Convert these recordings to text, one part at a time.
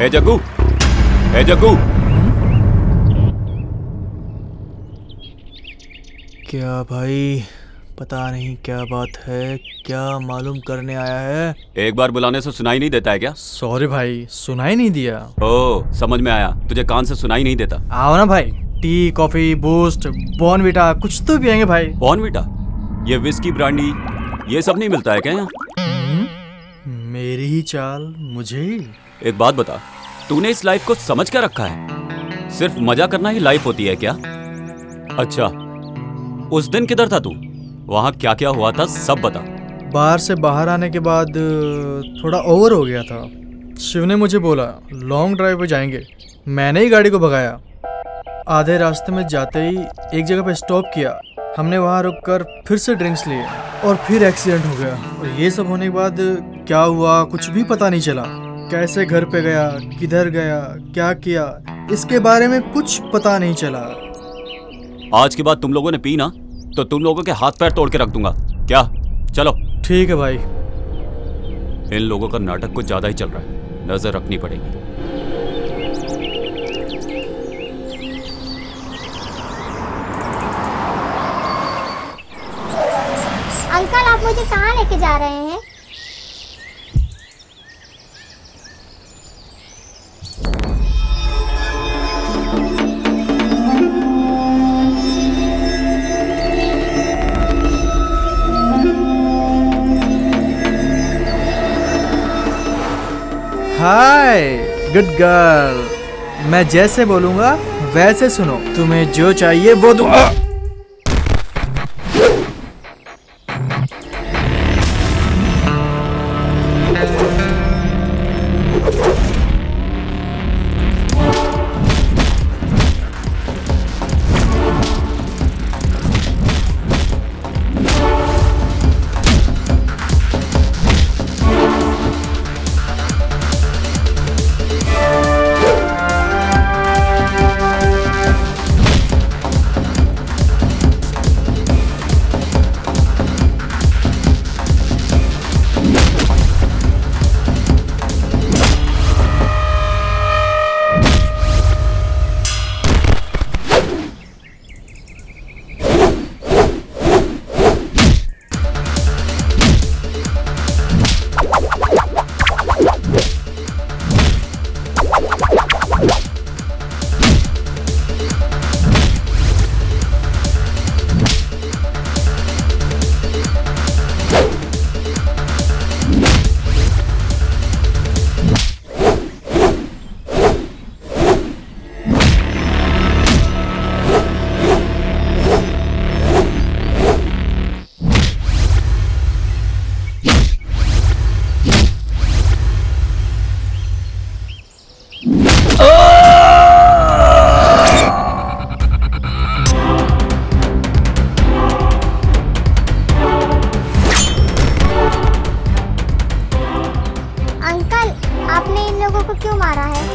ए जग्गू, ए जग्गू। क्या भाई, पता नहीं क्या बात है, क्या मालूम करने आया है? एक बार बुलाने से सुनाई नहीं देता है क्या? सॉरी भाई, सुनाई नहीं दिया। ओह, समझ में आया, तुझे कान से सुनाई नहीं देता। आओ ना भाई, टी, कॉफी, बूस्ट, बॉर्नविटा कुछ तो पियेंगे भाई। बॉर्नविटा? ये विस्की, ब्रांडी, ये सब नहीं मिलता है क्या यहाँ? मेरी ही चाल, मुझे ही। एक बात बता, तूने इस लाइफ को समझ कर रखा है? सिर्फ मजा करना ही लाइफ होती है क्या? अच्छा, उस दिन किधर था तू? वहाँ क्या क्या हुआ था सब बता। बार से बाहर आने के बाद थोड़ा ओवर हो गया था। शिव ने मुझे बोला लॉन्ग ड्राइव पे जाएंगे, मैंने ही गाड़ी को भगाया। आधे रास्ते में जाते ही एक जगह पे स्टॉप किया, हमने वहाँ रुककर फिर से ड्रिंक्स लिए और फिर एक्सीडेंट हो गया। और ये सब होने के बाद क्या हुआ कुछ भी पता नहीं चला। कैसे घर पे गया, किधर गया, क्या किया, इसके बारे में कुछ पता नहीं चला। आज के बाद तुम लोगों ने पी ना तो तुम लोगों के हाथ पैर तोड़ के रख दूंगा। क्या? चलो। ठीक है भाई। इन लोगों का नाटक कुछ ज्यादा ही चल रहा है, नजर रखनी पड़ेगी। अंकल, आप मुझे कहाँ लेके जा रहे हैं? हाय गुड गर्ल, मैं जैसे बोलूंगा वैसे सुनो, तुम्हें जो चाहिए वो दूंगा।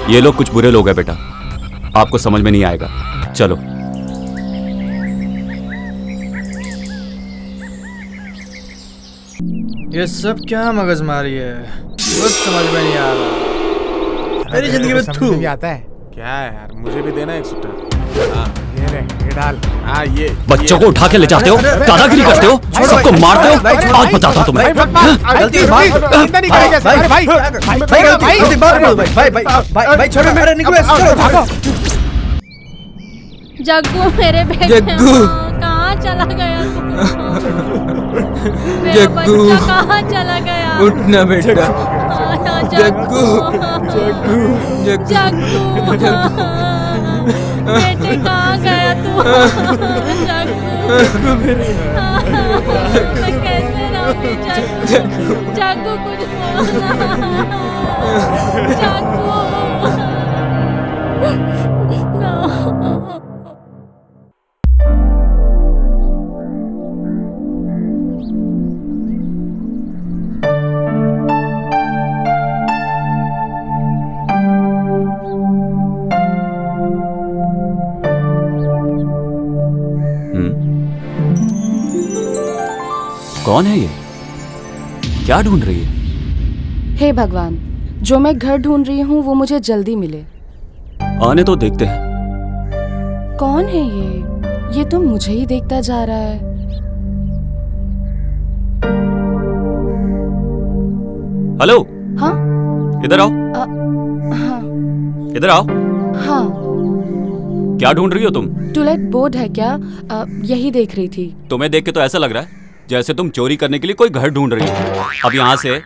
ये लोग कुछ बुरे लोग हैं बेटा, आपको समझ में नहीं आएगा। चलो। ये सब क्या मगजमारी है, कुछ समझ में नहीं आ रहा। मेरी जिंदगी में तू आता है क्या है यार? मुझे भी देना एक सुट्टा। ये ले, ये डाल। ये बच्चों को उठा के ले जाते हो, दादागिरी करते हो, सबको मारते हो। आज बताता हूं तुम्हें। गलती भाई छोड़ो मेरे, निकलो भागो। जग्गू मेरे बेटे, जग्गू कहाँ चला गया? जग्गू कहाँ चला गया? उठना बेटा। जग्गू बेटे कहाँ गया तू? जग्गू मैं कैसे रहूं? जग्गू कुछ बोलना। जग्गू कौन है ये? क्या ढूंढ रही है? हे भगवान, जो मैं घर ढूंढ रही हूँ वो मुझे जल्दी मिले। आने तो देखते हैं। कौन है ये तो मुझे ही देखता जा रहा है। हेलो। हाँ इधर आओ। हाँ इधर आओ। हाँ। क्या ढूंढ रही हो तुम? टूलेट बोर्ड है क्या? यही देख रही थी। तुम्हें देख के तो ऐसा लग रहा है जैसे तुम चोरी करने के लिए कोई घर ढूंढ रही हो। अब यहाँ से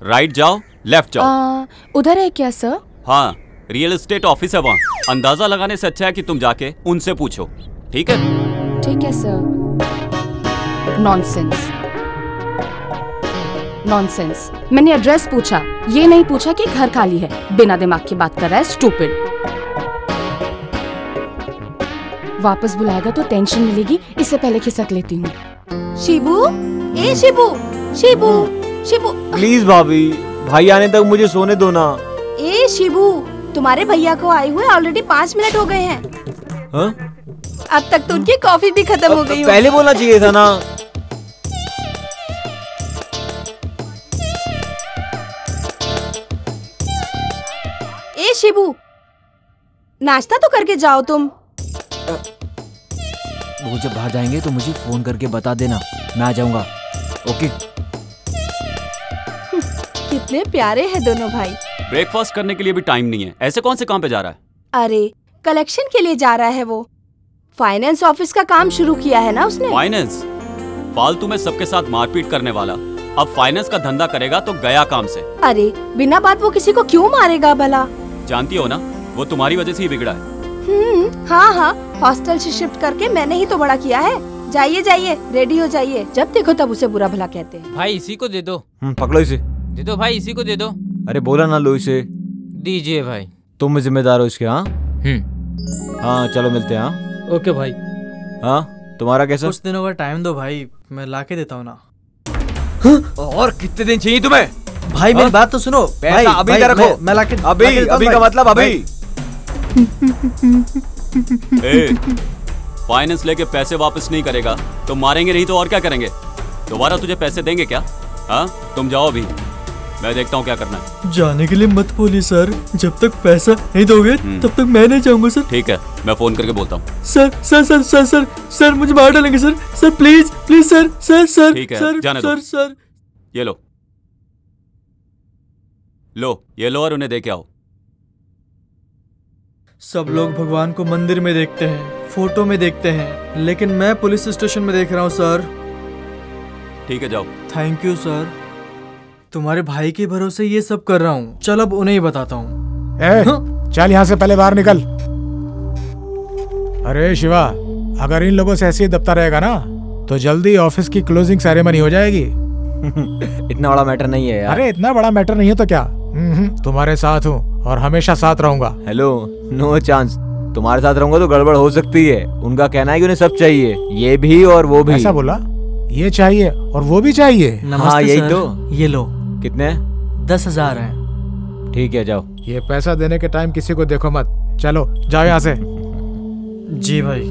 राइट जाओ, लेफ्ट जाओ। उधर है क्या सर? हाँ, रियल एस्टेट ऑफिस है वहाँ। अंदाजा लगाने से अच्छा है कि तुम जाके उनसे पूछो। ठीक है? ठीक है सर। Nonsense, nonsense. मैंने एड्रेस पूछा, ये नहीं पूछा कि घर खाली है। बिना दिमाग की बात कर रहा है, स्टूपिड। वापस बुलाएगा तो टेंशन मिलेगी, इससे पहले खिसक लेती हूँ। शिबू, ए शिबू, शिबू, शिबू। प्लीज भाभी, भाई आने तक मुझे सोने दो ना। ए शिबू, तुम्हारे भैया को आए हुए ऑलरेडी 5 मिनट हो गए हैं। हाँ? अब तक तो उनकी कॉफी भी खत्म हो गई। पहले बोलना चाहिए था ना। ए शिबू, नाश्ता तो करके जाओ तुम। वो जब बाहर जाएंगे तो मुझे फोन करके बता देना, मैं आ जाऊंगा। ओके? कितने प्यारे हैं दोनों भाई। ब्रेकफास्ट करने के लिए भी टाइम नहीं है। ऐसे कौन से काम पे जा रहा है? अरे कलेक्शन के लिए जा रहा है वो। फाइनेंस ऑफिस का काम शुरू किया है ना उसने। फाइनेंस? फालतू में सबके साथ मारपीट करने वाला अब फाइनेंस का धंधा करेगा तो गया काम से। अरे बिना बात वो किसी को क्यों मारेगा भला? जानती हो ना, वो तुम्हारी वजह से ही बिगड़ा है। हाँ हाँ, हॉस्टल से शिफ्ट करके मैंने ही तो बड़ा किया है। जाइए जाइए, रेडी हो जाइए। जब देखो तब उसे बुरा भला कहते हैं। भाई इसी को दे दो। पकड़ो इसे। दे दो भाई, इसी को दे दो। अरे बोला ना लो इसे। दीजिए भाई। तुम जिम्मेदार हो इसके। हाँ हाँ, चलो मिलते हैं। हाँ ओके भाई। हाँ, तुम्हारा कैसा? कुछ दिनों का टाइम दो भाई, मैं ला के देता हूँ ना। और कितने दिन चाहिए तुम्हें? भाई मेरी बात तो सुनो। पैसा अभी इधर रखो। मैं लाके अभी का मतलब अभी। फाइनेंस लेके पैसे वापस नहीं करेगा तो मारेंगे नहीं तो और क्या करेंगे? दोबारा तुझे पैसे देंगे क्या? हाँ, तुम जाओ अभी, मैं देखता हूँ क्या करना है। जाने के लिए मत बोलिए सर, जब तक पैसा नहीं दोगे तब तक मैं नहीं जाऊंगा सर। ठीक है, मैं फोन करके बोलता हूँ। Sir sir sir sir sir sir मुझे बाहर डालेंगे sir. Sir please please sir sir sir. ठीक है, सर, जाने सर, दो। सर ये लो ये लो और उन्हें दे के आओ। सब लोग भगवान को मंदिर में देखते हैं, फोटो में देखते हैं, लेकिन मैं पुलिस स्टेशन में देख रहा हूँ सर। ठीक है, जाओ। थैंक यू सर, तुम्हारे भाई के भरोसे ये सब कर रहा हूँ। चल अब उन्हें ही बताता हूँ। चल यहाँ से पहले बाहर निकल। अरे शिवा, अगर इन लोगों से ऐसे ही दबता रहेगा ना तो जल्दी ऑफिस की क्लोजिंग सेरेमनी हो जाएगी। इतना बड़ा मैटर नहीं है यार। अरे इतना बड़ा मैटर नहीं है तो क्या, तुम्हारे साथ हूँ और हमेशा साथ रहूंगा। Hello, no chance. तुम्हारे साथ रहूंगा तो गड़बड़ हो सकती है। उनका कहना है कि उन्हें सब चाहिए, ये भी और वो भी। ऐसा बोला? ये चाहिए और वो भी चाहिए? हाँ यही तो। ये लो। कितने? 10,000 है। ठीक है, जाओ। ये पैसा देने के टाइम किसी को देखो मत। चलो जाओ यहाँ से। जी भाई।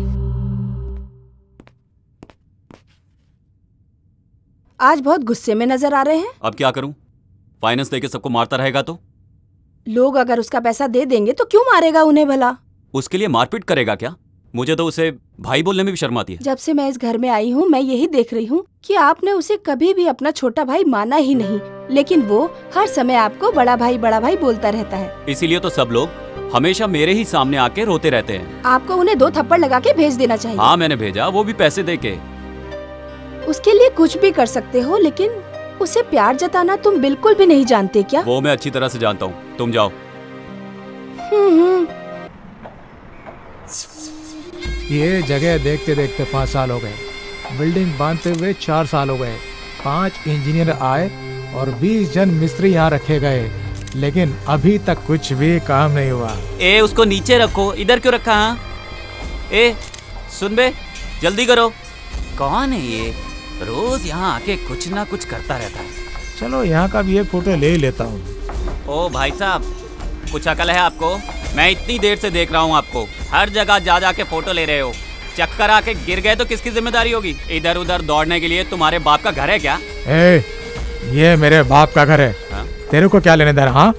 आज बहुत गुस्से में नजर आ रहे हैं। अब क्या करूं? फाइनेंस देके सबको मारता रहेगा तो? लोग अगर उसका पैसा दे देंगे तो क्यों मारेगा उन्हें भला? उसके लिए मारपीट करेगा क्या? मुझे तो उसे भाई बोलने में भी शर्म आती है। जब से मैं इस घर में आई हूँ मैं यही देख रही हूँ कि आपने उसे कभी भी अपना छोटा भाई माना ही नहीं, लेकिन वो हर समय आपको बड़ा भाई बोलता रहता है। इसीलिए तो सब लोग हमेशा मेरे ही सामने आके रोते रहते हैं। आपको उन्हें 2 थप्पड़ लगा के भेज देना चाहिए। हाँ मैंने भेजा, वो भी पैसे देके। उसके लिए कुछ भी कर सकते हो, लेकिन उसे प्यार जताना तुम बिल्कुल भी नहीं जानते क्या? वो मैं अच्छी तरह से जानता हूँ, तुम जाओ। ये जगह देखते देखते 5 साल हो गए, बिल्डिंग बांधते हुए 4 साल हो गए, 5 इंजीनियर आए और 20 जन मिस्त्री यहाँ रखे गए, लेकिन अभी तक कुछ भी काम नहीं हुआ। ए उसको नीचे रखो, इधर क्यों रखा? हाँ ए सुन बे, जल्दी करो। कौन है ये? रोज यहाँ आके कुछ ना कुछ करता रहता है। चलो यहाँ का भी एक फोटो ले लेता हूँ। ओ भाई साहब, कुछ अकल है आपको? मैं इतनी देर से देख रहा हूँ आपको, हर जगह जा जा के फोटो ले रहे हो। चक्कर आके गिर गए तो किसकी जिम्मेदारी होगी? इधर उधर दौड़ने के लिए तुम्हारे बाप का घर है क्या? ए, ये मेरे बाप का घर है। तेरे को क्या लेने देना? हाँ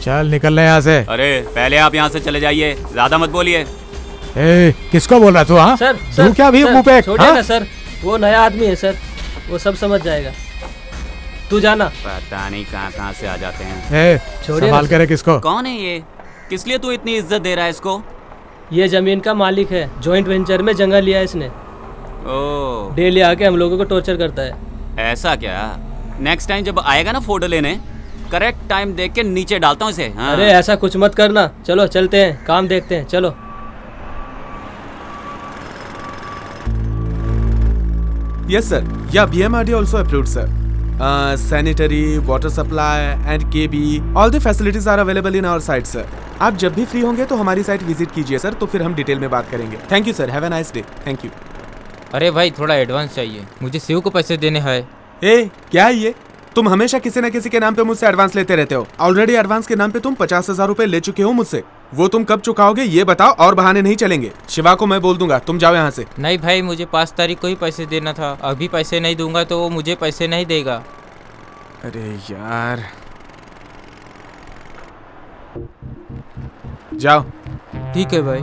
चल निकल ले यहाँ से। अरे पहले आप यहाँ से चले जाइए, ज्यादा मत बोलिए। ए, किसको बोल रहा तू? हाँ सर तू क्या भी मुंह पे? छोड़िए ना सर, वो नया आदमी है सर, वो सब समझ जाएगा। तू जाना। पता नहीं कहाँ से आ जाते हैं। ए, संभाल के रख इसको। कौन है ये? किस लिए तू इतनी इज्जत दे रहा है इसको? ये जमीन का मालिक है, जॉइंट वेंचर में जगह लिया है इसने। ओह, डेली आके हम लोगों को टॉर्चर करता है। ऐसा क्या? नेक्स्ट टाइम जब आएगा ना फोटो लेने, करेक्ट टाइम देख के नीचे डालता हूँ इसे। हाँ। अरे ऐसा कुछ मत करना, चलो चलते हैं, काम देखते हैं, चलो। Yes sir. Yeah, BMRD also approved sir. Sanitary, water supply and KB, all the facilities are available in our site sir. आप जब भी फ्री होंगे तो हमारी साइट विजिट कीजिए सर, तो फिर हम डिटेल में बात करेंगे। Thank you sir, have a nice day. Thank you. अरे भाई थोड़ा एडवांस चाहिए, मुझे शिव को पैसे देने हैं। ए क्या है ये? तुम हमेशा किसी न किसी के नाम पे मुझसे एडवांस लेते रहते हो। ऑलरेडी एडवांस के नाम पे तुम 50,000 रुपए ले चुके हो मुझसे। वो तुम कब चुकाओगे ये बताओ, और बहाने नहीं चलेंगे। शिवा को मैं बोल दूंगा, तुम जाओ यहाँ से। नहीं भाई, मुझे 5 तारीख को ही पैसे देना था, अभी पैसे नहीं दूंगा तो वो मुझे पैसे नहीं देगा। अरे यार, जाओ। ठीक है भाई।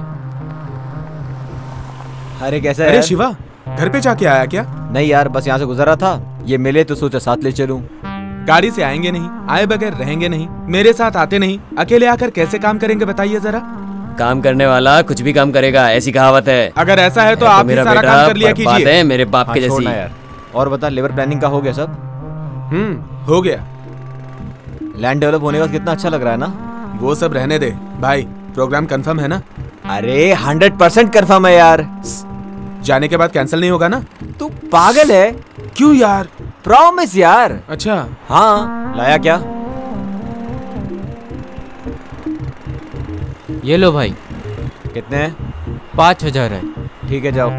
अरे कैसा है? अरे शिवा, घर पे जाके आया क्या? नहीं यार, बस यहाँ से गुजर रहा था, ये मिले तो सोचा साथ ले चलूं। गाड़ी से आएंगे नहीं, आए बगैर रहेंगे नहीं, मेरे साथ आते नहीं, अकेले आकर कैसे काम करेंगे बताइए जरा। काम करने वाला कुछ भी काम करेगा, ऐसी कहावत है। अगर ऐसा है तो आप भी सारा काम कर लिया कीजिए। मेरे बाप के जैसी। यार। और बता, लेबर प्लानिंग का हो गया सब? हो गया। लैंड डेवलप होने का कितना अच्छा लग रहा है ना। वो सब रहने दे भाई, प्रोग्राम कंफर्म है ना? अरे 100% कंफर्म है यार। जाने के बाद कैंसिल नहीं होगा ना? तू पागल है? क्यों यार? प्रॉमिस यार। अच्छा हाँ, लाया क्या? ये लो भाई। कितने हैं? 5,000 है। ठीक है, जाओ।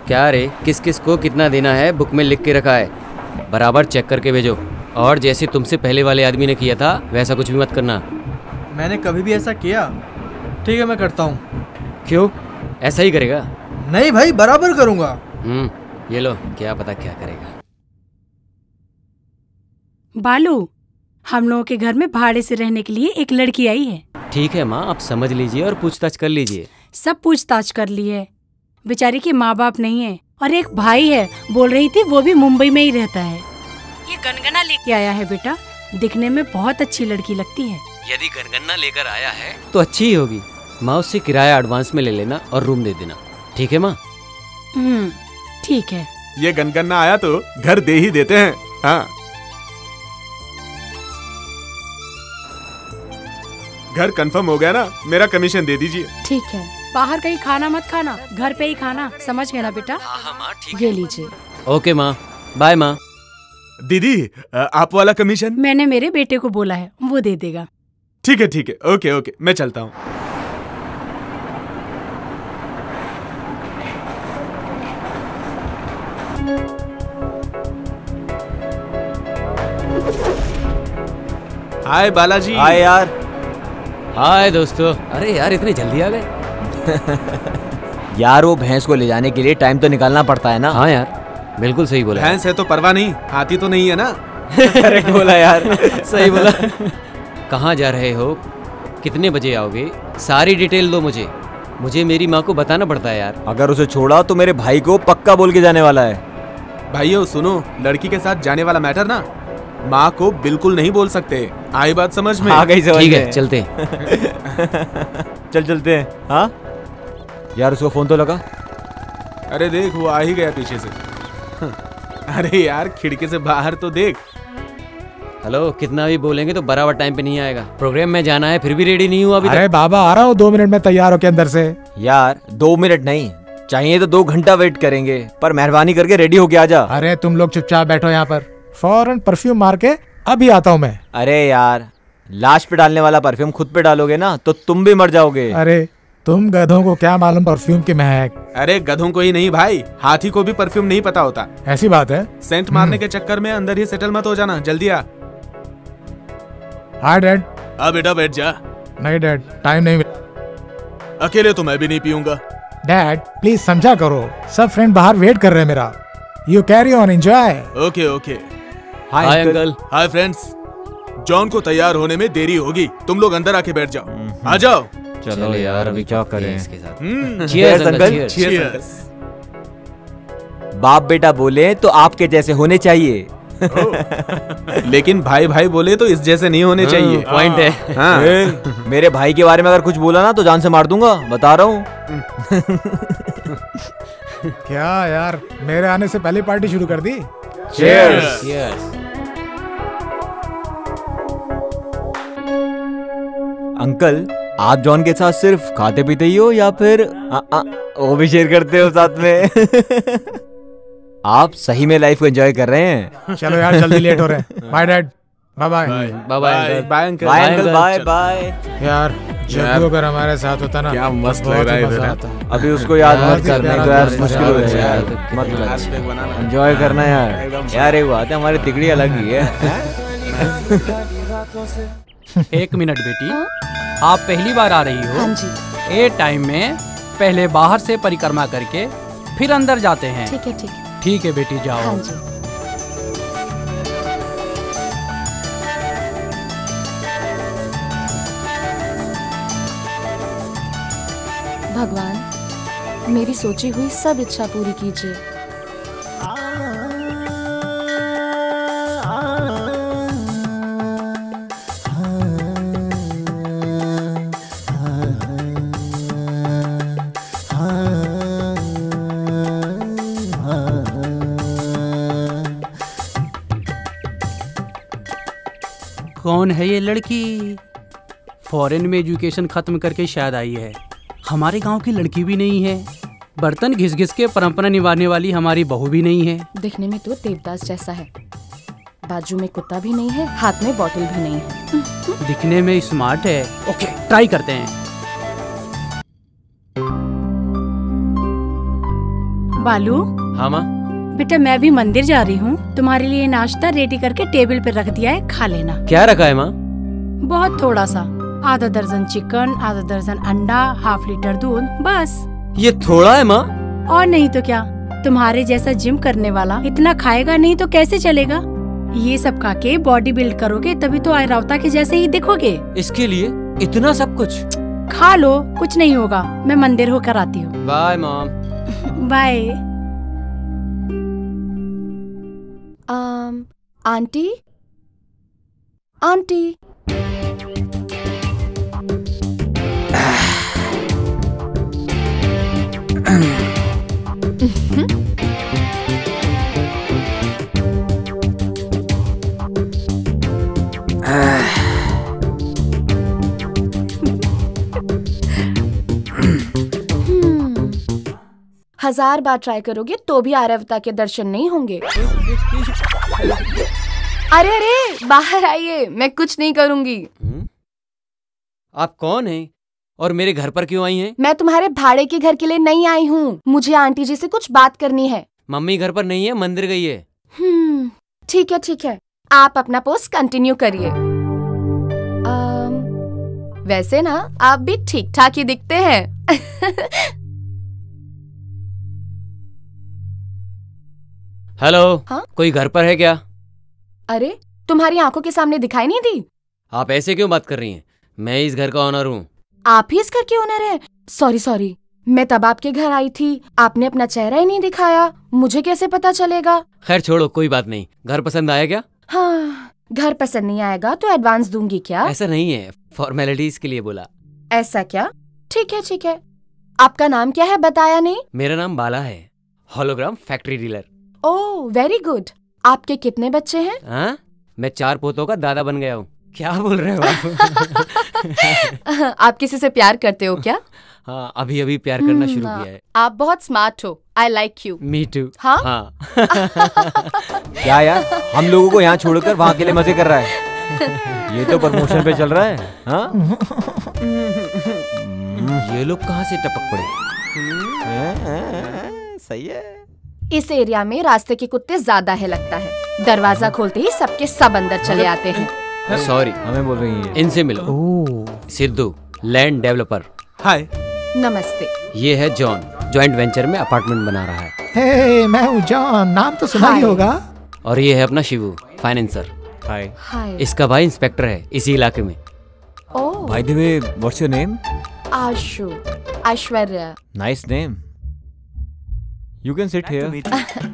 क्या रे, किस किस को कितना देना है बुक में लिख के रखा है, बराबर चेक करके भेजो। और जैसे तुमसे पहले वाले आदमी ने किया था वैसा कुछ भी मत करना। मैंने कभी भी ऐसा किया? ठीक है, मैं करता हूँ। क्यों, ऐसा ही करेगा? नहीं भाई, बराबर करूँगा। ये लो, क्या पता क्या करेगा। बालू, हम लोगों के घर में भाड़े से रहने के लिए एक लड़की आई है। ठीक है माँ, आप समझ लीजिए और पूछताछ कर लीजिए। सब पूछताछ कर ली है। बेचारी के माँ बाप नहीं है और एक भाई है, बोल रही थी वो भी मुंबई में ही रहता है। ये गनगना लेके आया है बेटा, दिखने में बहुत अच्छी लड़की लगती है। यदि गनगना लेकर आया है तो अच्छी ही होगी। माँ, उससे किराया एडवांस में ले लेना और रूम दे देना। ठीक है माँ? ठीक है। ये गनगना आया तो घर दे ही देते हैं। हाँ, घर कंफर्म हो गया ना, मेरा कमीशन दे दीजिए। ठीक है, बाहर कहीं खाना मत खाना, घर पे ही खाना, समझ गए ना बेटा? हाँ माँ, ठीक ये लीजिए। ओके माँ, बाय माँ। दीदी, आप वाला कमीशन? मैंने मेरे बेटे को बोला है, वो दे देगा। ठीक है ठीक है, ओके ओके, मैं चलता हूँ। हाय बालाजी। हाय यार। हाय दोस्तों। अरे यार, इतनी जल्दी आ गए? यार, वो भैंस को ले जाने के लिए टाइम तो निकालना पड़ता है ना। हाँ यार, बिल्कुल सही बोला। भैंस है तो परवाह नहीं, हाथी तो नहीं है ना। करेक्ट बोला यार। सही बोला। कहाँ जा रहे हो, कितने बजे आओगे, सारी डिटेल दो मुझे। मुझे मेरी माँ को बताना पड़ता है यार। अगर उसे छोड़ा तो मेरे भाई को पक्का बोल के जाने वाला है। भाइयों सुनो, लड़की के साथ जाने वाला मैटर ना माँ को बिल्कुल नहीं बोल सकते। आई बात समझ में? आ गई समझ में। ठीक है, चलते। चलते हैं। हाँ यार, उसको फोन तो लगा। अरे देख, वो आ ही गया पीछे से। अरे यार, खिड़की से बाहर तो देख। हेलो, कितना भी बोलेंगे तो बराबर टाइम पे नहीं आएगा। प्रोग्राम में जाना है, फिर भी रेडी नहीं हुआ अभी तक। अरे बाबा, आ रहा हूँ 2 मिनट में तैयार होके अंदर से। यार 2 मिनट नहीं चाहिए तो 2 घंटा वेट करेंगे, पर मेहरबानी करके रेडी होके आ जा। अरे तुम लोग चुपचाप बैठो यहाँ पर, फौरन परफ्यूम मार के अभी आता हूँ मैं। अरे यार, लाश पे डालने वाला परफ्यूम खुद पे डालोगे ना तो तुम भी मर जाओगे। अरे तुम गधों को क्या मालूम परफ्यूम की महक। अरे गधों को ही नहीं भाई, हाथी को भी परफ्यूम नहीं पता होता। ऐसी बात है? सेंट मारने के चक्कर में अंदर ही सेटल मत हो जाना, जल्दी आ। हाँ डैड। आ बेटा बैठ जा। नहीं डैड, टाइम नहीं मिला। अकेले तो मैं भी नहीं पीऊंगा। डैड प्लीज समझा करो, सब फ्रेंड बाहर वेट कर रहे हैं मेरा। You carry on, enjoy. Okay okay. Hi uncle. Hi friends. John को तैयार होने में देरी होगी, तुम लोग अंदर आके बैठ जाओ। आ जाओ। चलो यार अभी क्या करें इसके साथ। Cheers uncle. चीयर्स। बाप बेटा बोले तो आपके जैसे होने चाहिए। लेकिन भाई भाई बोले तो इस जैसे नहीं होने चाहिए। पॉइंट है। हाँ। मेरे भाई के बारे में अगर कुछ बोला ना तो जान से मार दूंगा, बता रहा हूँ। क्या यार, मेरे आने से पहले पार्टी शुरू कर दी। चीयर्स। अंकल आप जॉन के साथ सिर्फ खाते पीते ही हो या फिर वो भी शेयर करते हो साथ में? आप सही में लाइफ को एंजॉय कर रहे हैं। चलो यार जल्दी लेट हो रहे हैं। Bye dad. Bye bye. Bye bye bye uncle. Bye uncle. Bye bye. यार जग्गू अगर हमारे साथ होता ना क्या मस्त बहुत लग रहा ही है मजा इधर। आता। अभी उसको याद मत कर, नहीं तो यार मुश्किल हो यार, जाएगा। मत एंजॉय करना यार। यार एक बात है, हमारी तिकड़ी अलग ही है। एक मिनट बेटी, आप पहली बार आ रही हो? हाँ जी। ए टाइम में पहले बाहर से परिक्रमा करके फिर अंदर जाते हैं। ठीक है ठीक है। ठीक है बेटी जाओ। हाँ जी। भगवान मेरी सोची हुई सब इच्छा पूरी कीजिए। कौन है ये लड़की? फॉरेन में एजुकेशन खत्म करके शायद आई है। हमारे गांव की लड़की भी नहीं है। बर्तन घिस घिस के परंपरा निभाने वाली हमारी बहू भी नहीं है। दिखने में तो देवदास जैसा है, बाजू में कुत्ता भी नहीं है, हाथ में बोतल भी नहीं है। दिखने में स्मार्ट है। ओके ट्राई करते हैं। बालू। हाँ माँ। बेटा मैं भी मंदिर जा रही हूँ, तुम्हारे लिए नाश्ता रेडी करके टेबल पे रख दिया है, खा लेना। क्या रखा है माँ? बहुत थोड़ा सा, आधा दर्जन चिकन, आधा दर्जन अंडा, ½ लीटर दूध, बस। ये थोड़ा है माँ? और नहीं तो क्या, तुम्हारे जैसा जिम करने वाला इतना खाएगा नहीं तो कैसे चलेगा। ये सब खा के बॉडी बिल्ड करोगे तभी तो आयरावता के जैसे ही दिखोगे। इसके लिए इतना सब कुछ? खा लो, कुछ नहीं होगा। मैं मंदिर होकर आती हूँ। Bye mom. Bye. Aunty aunty. हजार बार ट्राई करोगे तो भी आर्यवता के दर्शन नहीं होंगे। अरे अरे बाहर आइए, मैं कुछ नहीं करूंगी। आप कौन हैं और मेरे घर पर क्यों आई हैं? मैं तुम्हारे भाड़े के घर के लिए नहीं आई हूँ, मुझे आंटी जी से कुछ बात करनी है। मम्मी घर पर नहीं है, मंदिर गई है। ठीक है ठीक है, आप अपना पोस्ट कंटिन्यू करिए। वैसे ना आप भी ठीक ठाक ही दिखते हैं। हेलो। हाँ? कोई घर पर है क्या? अरे तुम्हारी आंखों के सामने दिखाई नहीं दी? आप ऐसे क्यों बात कर रही हैं? मैं इस घर का ओनर हूँ। आप ही इस घर के ओनर हैं? सॉरी सॉरी, मैं तब आपके घर आई थी, आपने अपना चेहरा ही नहीं दिखाया, मुझे कैसे पता चलेगा। खैर छोड़ो, कोई बात नहीं। घर पसंद आया क्या? हाँ, घर पसंद नहीं आएगा तो एडवांस दूंगी क्या? ऐसा नहीं है, फॉर्मेलिटीज के लिए बोला। ऐसा क्या? ठीक है ठीक है। आपका नाम क्या है बताया नहीं? मेरा नाम बाला है, hologram factory dealer. Oh very good. आपके कितने बच्चे हैं? हाँ? मैं 4 पोतों का दादा बन गया हूँ। क्या बोल रहे हो आप? आप किसी से प्यार करते हो क्या? हाँ, अभी अभी प्यार करना शुरू किया है। आप बहुत स्मार्ट हो, I like you. Me too. हाँ? क्या यार, हम लोगों को यहाँ छोड़कर वहाँ के लिए मजे कर रहा है। ये तो प्रमोशन पे चल रहा है। हाँ? ये लोग कहाँ से टपक पड़े? सही है। इस एरिया में रास्ते के कुत्ते ज्यादा है लगता है। दरवाजा खोलते ही सबके सब अंदर चले आते हैं। सॉरी, हमें बोल रही है। इनसे मिलो। Sidhu, land developer. हाय। नमस्ते। ये है जॉन, जॉइंट वेंचर में अपार्टमेंट बना रहा है। हे, मैं हूँ जॉन, नाम तो सुना ही होगा। और ये है अपना शिवू, फाइनेंसर। हाय। हाय। इसका भाई इंस्पेक्टर है इसी इलाके में। Oh. By the way, what's your name? Ashu, Aishwarya. Nice name. You can sit here.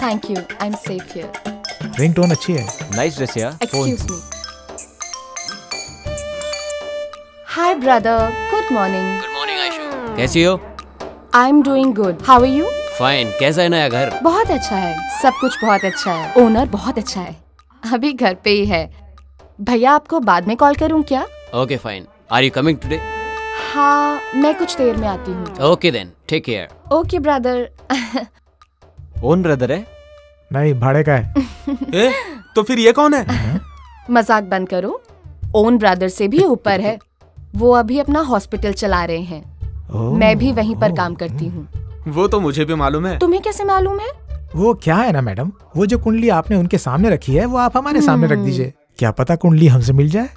Thank you, I am safe here. Ringtone अच्छी है। नाइस ड्रेस यार। Excuse me. Hi brother, good morning. Good morning Ayshu, कैसी हो? I am doing good, how are you? Fine. कैसा है नया घर? बहुत अच्छा है, सब कुछ बहुत अच्छा है। ओनर बहुत अच्छा है, अभी घर पे ही है। भैया आपको बाद में कॉल करूं क्या? Okay fine. Are you coming today? हाँ, मैं कुछ देर में आती हूँ। Okay then, take care. Okay brother. Own brother है? नहीं, भाड़े का है। तो फिर ये कौन है? मजाक बंद करो, ओन ब्रदर से भी ऊपर है। वो अभी अपना हॉस्पिटल चला रहे हैं। मैं भी वहीं पर काम करती हूँ। वो तो मुझे भी मालूम है। तुम्हें कैसे मालूम है? वो क्या है ना मैडम, वो जो कुंडली आपने उनके सामने रखी है वो आप हमारे सामने रख दीजिए। क्या पता कुंडली हमसे मिल जाए।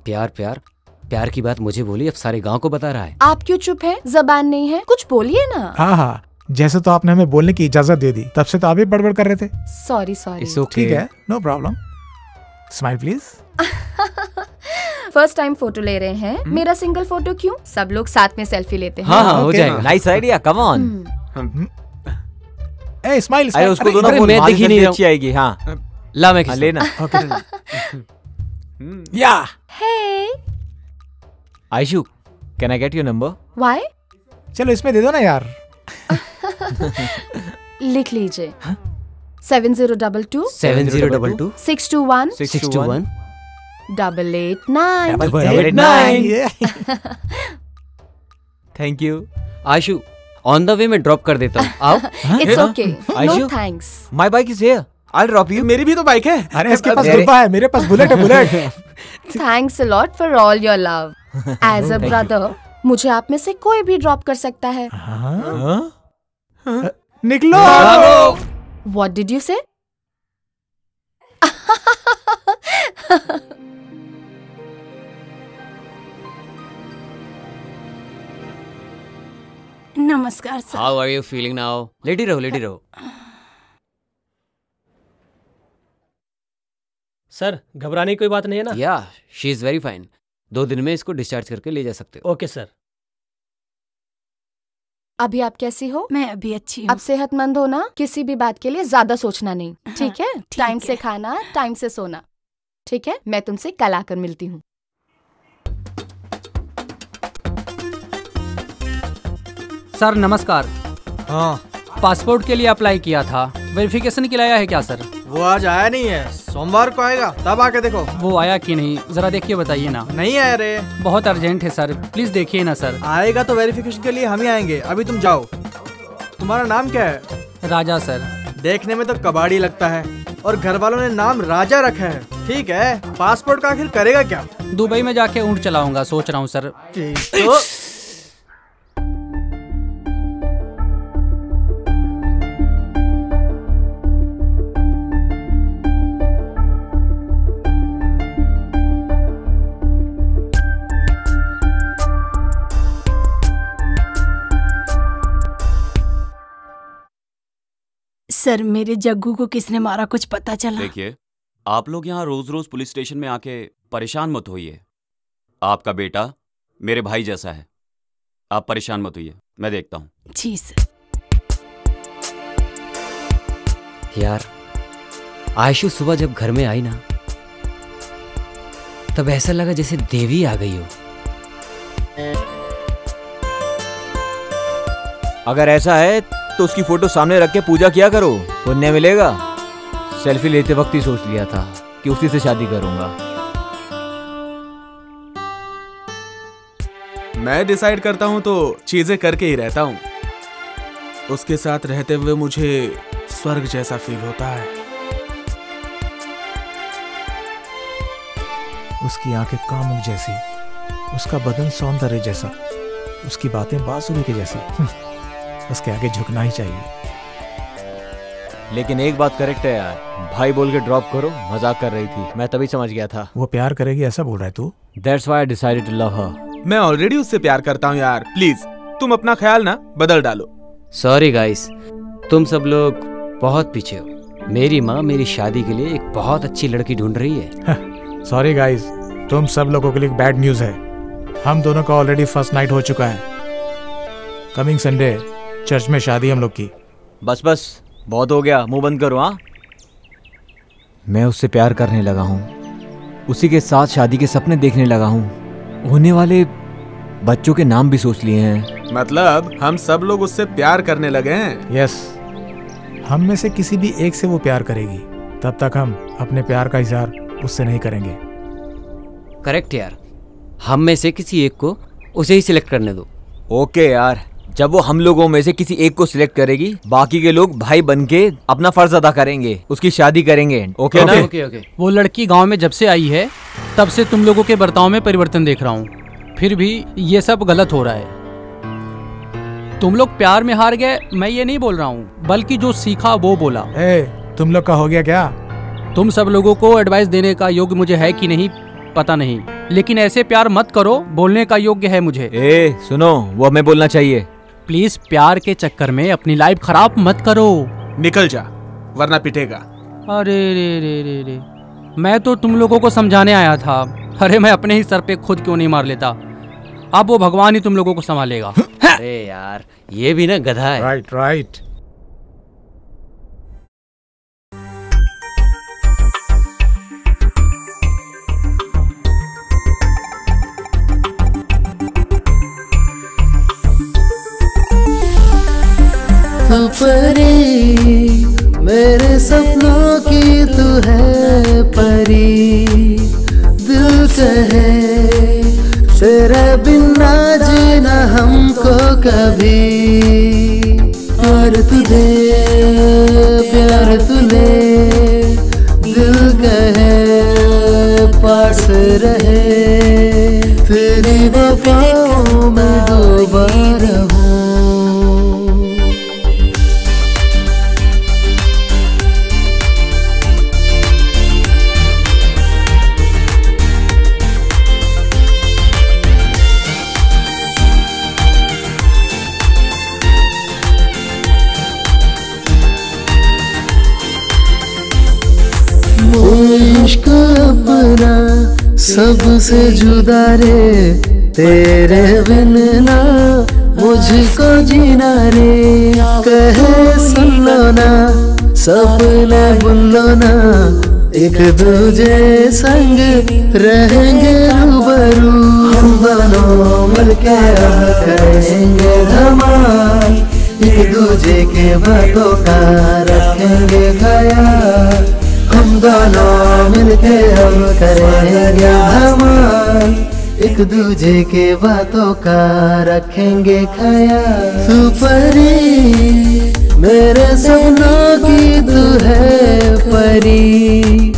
प्यार प्यार प्यार की बात मुझे बोली, अब सारे गांव को बता रहा है। आप क्यों चुप है? जबान नहीं है, कुछ बोलिए ना। हाँ हाँ, जैसे तो आपने हमें बोलने की इजाजत दे दी, तब से तो आप भी बड़बड़ कर रहे थे। Sorry sorry. ठीक है, no problem. Smile please. First time photo ले रहे हैं, मेरा सिंगल फोटो क्यों? सब लोग साथ में सेल्फी लेते हैं। हाँ हो जाएगा। Nice idea, come on. A smile. अरे उसको दो ना, मैं दिख ही नहीं रहा हूँ। अच्छी आएगी। हाँ ला मैं लेना। या hey Ayshu, can I get your number? Why? चलो इसमें दे दो ना यार। लिख लीजिए 7022 7022 621 621 889। Thank you Ayshu, on the way में ड्रॉप कर देता हूँ, आओ। It's okay, no thanks. My bike is here, I will drop you. मेरी भी तो बाइक है। अरे इसके पास गुब्बा है, मेरे पास बुलेट है, bullet. Thanks a lot for all your love. As a brother मुझे आप में से कोई भी ड्रॉप कर सकता है। निकलो। What did you say? नमस्कार sir. How are you feeling now? लेटी रहो, लेटी रहो। सर, घबराने की कोई बात नहीं है ना? या, शी इज वेरी फाइन। 2 दिन में इसको डिस्चार्ज करके ले जा सकते हो। Okay sir. अभी आप कैसी हो? मैं अभी अच्छी हूँ। अब सेहतमंद हो ना, किसी भी बात के लिए ज्यादा सोचना नहीं, ठीक है? टाइम से खाना, टाइम से सोना, ठीक है? मैं तुमसे कल आकर मिलती हूँ। सर नमस्कार। हाँ, पासपोर्ट के लिए अप्लाई किया था, वेरिफिकेशन के लिए आया है क्या सर? वो आज आया नहीं है, सोमवार को आएगा, तब आके देखो। वो आया कि नहीं, जरा देखिए बताइए ना। नहीं आया रे। बहुत अर्जेंट है सर, प्लीज देखिए ना सर। आएगा तो वेरिफिकेशन के लिए हम ही आएंगे, अभी तुम जाओ। तुम्हारा नाम क्या है? राजा सर। देखने में तो कबाड़ी लगता है, और घर वालों ने नाम राजा रखा है। ठीक है, पासपोर्ट का आखिर करेगा क्या? दुबई में जाके ऊँट चलाऊंगा सोच रहा हूँ सर। तो सर, मेरे जग्गू को किसने मारा, कुछ पता चला? देखिए, आप लोग यहाँ रोज रोज पुलिस स्टेशन में आके परेशान मत होइए। आपका बेटा मेरे भाई जैसा है, आप परेशान मत होइए, मैं देखता हूँ। जी सर। यार, आयशु सुबह जब घर में आई ना, तब ऐसा लगा जैसे देवी आ गई हो। अगर ऐसा है तो उसकी फोटो सामने रख के पूजा किया करो, पुण्य मिलेगा। सेल्फी लेते वक्त ही सोच लिया था कि उसी से शादी करूंगा। मैं डिसाइड करता हूँ तो चीजें करके ही रहता हूँ। उसके साथ रहते हुए मुझे स्वर्ग जैसा फील होता है। उसकी आंखें कामुक जैसी, उसका बदन सौंदर्य जैसा, उसकी बातें बांसुरी के जैसी। उसके आगे झुकना ही चाहिए। लेकिन एक बात करेक्ट है यार, भाई बोल के ड्रॉप करो, मजाक कर रही थी, मैं तभी समझ गया था। वो प्यार करेगी ऐसा बोल रहा है तू? That's why I decided to love her. मैं ऑलरेडी उससे प्यार करता हूँ यार, प्लीज तुम अपना ख्याल ना बदल डालो। सॉरी गाइस, तुम सब लोग बहुत पीछे हो। मेरी माँ मेरी शादी के लिए एक बहुत अच्छी लड़की ढूंढ रही है। सॉरी गाइस, तुम सब लोगों के लिए बैड न्यूज़ है। हम दोनों का ऑलरेडी फर्स्ट नाइट हो चुका है। कमिंग संडे चर्च में शादी हम लोग की। बस बस, बहुत हो गया, मुंह बंद करो। हाँ, मैं उससे प्यार करने लगा हूँ, उसी के साथ शादी के सपने देखने लगा हूँ। होने वाले बच्चों के नाम भी सोच लिए हैं। मतलब हम सब लोग उससे प्यार करने लगे हैं? यस, हम में से किसी भी एक से वो प्यार करेगी, तब तक हम अपने प्यार का इजहार उससे नहीं करेंगे। करेक्ट यार, हम में से किसी एक को उसे ही सिलेक्ट करने दो। ओके यार, जब वो हम लोगों में से किसी एक को सिलेक्ट करेगी, बाकी के लोग भाई बनके अपना फर्ज अदा करेंगे, उसकी शादी करेंगे। ओके ना? ओके। वो लड़की गांव में जब से आई है तब से तुम लोगों के बर्ताव में परिवर्तन देख रहा हूँ, फिर भी ये सब गलत हो रहा है। तुम लोग प्यार में हार गए, मैं ये नहीं बोल रहा हूँ, बल्कि जो सीखा वो बोला। तुम लोग का हो गया क्या? तुम सब लोगों को एडवाइस देने का योग्य मुझे है कि नहीं पता नहीं, लेकिन ऐसे प्यार मत करो, बोलने का योग्य है मुझे। सुनो, वो हमें बोलना चाहिए। प्लीज प्यार के चक्कर में अपनी लाइफ खराब मत करो। निकल जा वरना पिटेगा। अरे रे, मैं तो तुम लोगों को समझाने आया था। अरे मैं अपने ही सर पे खुद क्यों नहीं मार लेता। अब वो भगवान ही तुम लोगों को संभालेगा। अरे यार, ये भी ना गधा है। राइट। परी मेरे सपनों की तू है परी, दिल कहे तेरे बिना जीना हमको कभी। और तुझे प्यार तुझे दिल कहे पास रहे, तेरी वफाओं में दोबारा हूँ। इश्क अपना सबसे जुदा रे, तेरे बिन ना मुझको जीना रे। कहे सुन लो ना, सपने बुन लो ना, एक दूजे संग रहेंगे रूबरू। हम दोनों मिलके अब करेंगे धमाल, एक दूजे के बातों का रखेंगे ख्याल। हम दोनों मिलके हम करेंगे धमाल, एक दूजे के बातों का रखेंगे ख्याल। तू परी मेरे सपनों की तू है परी,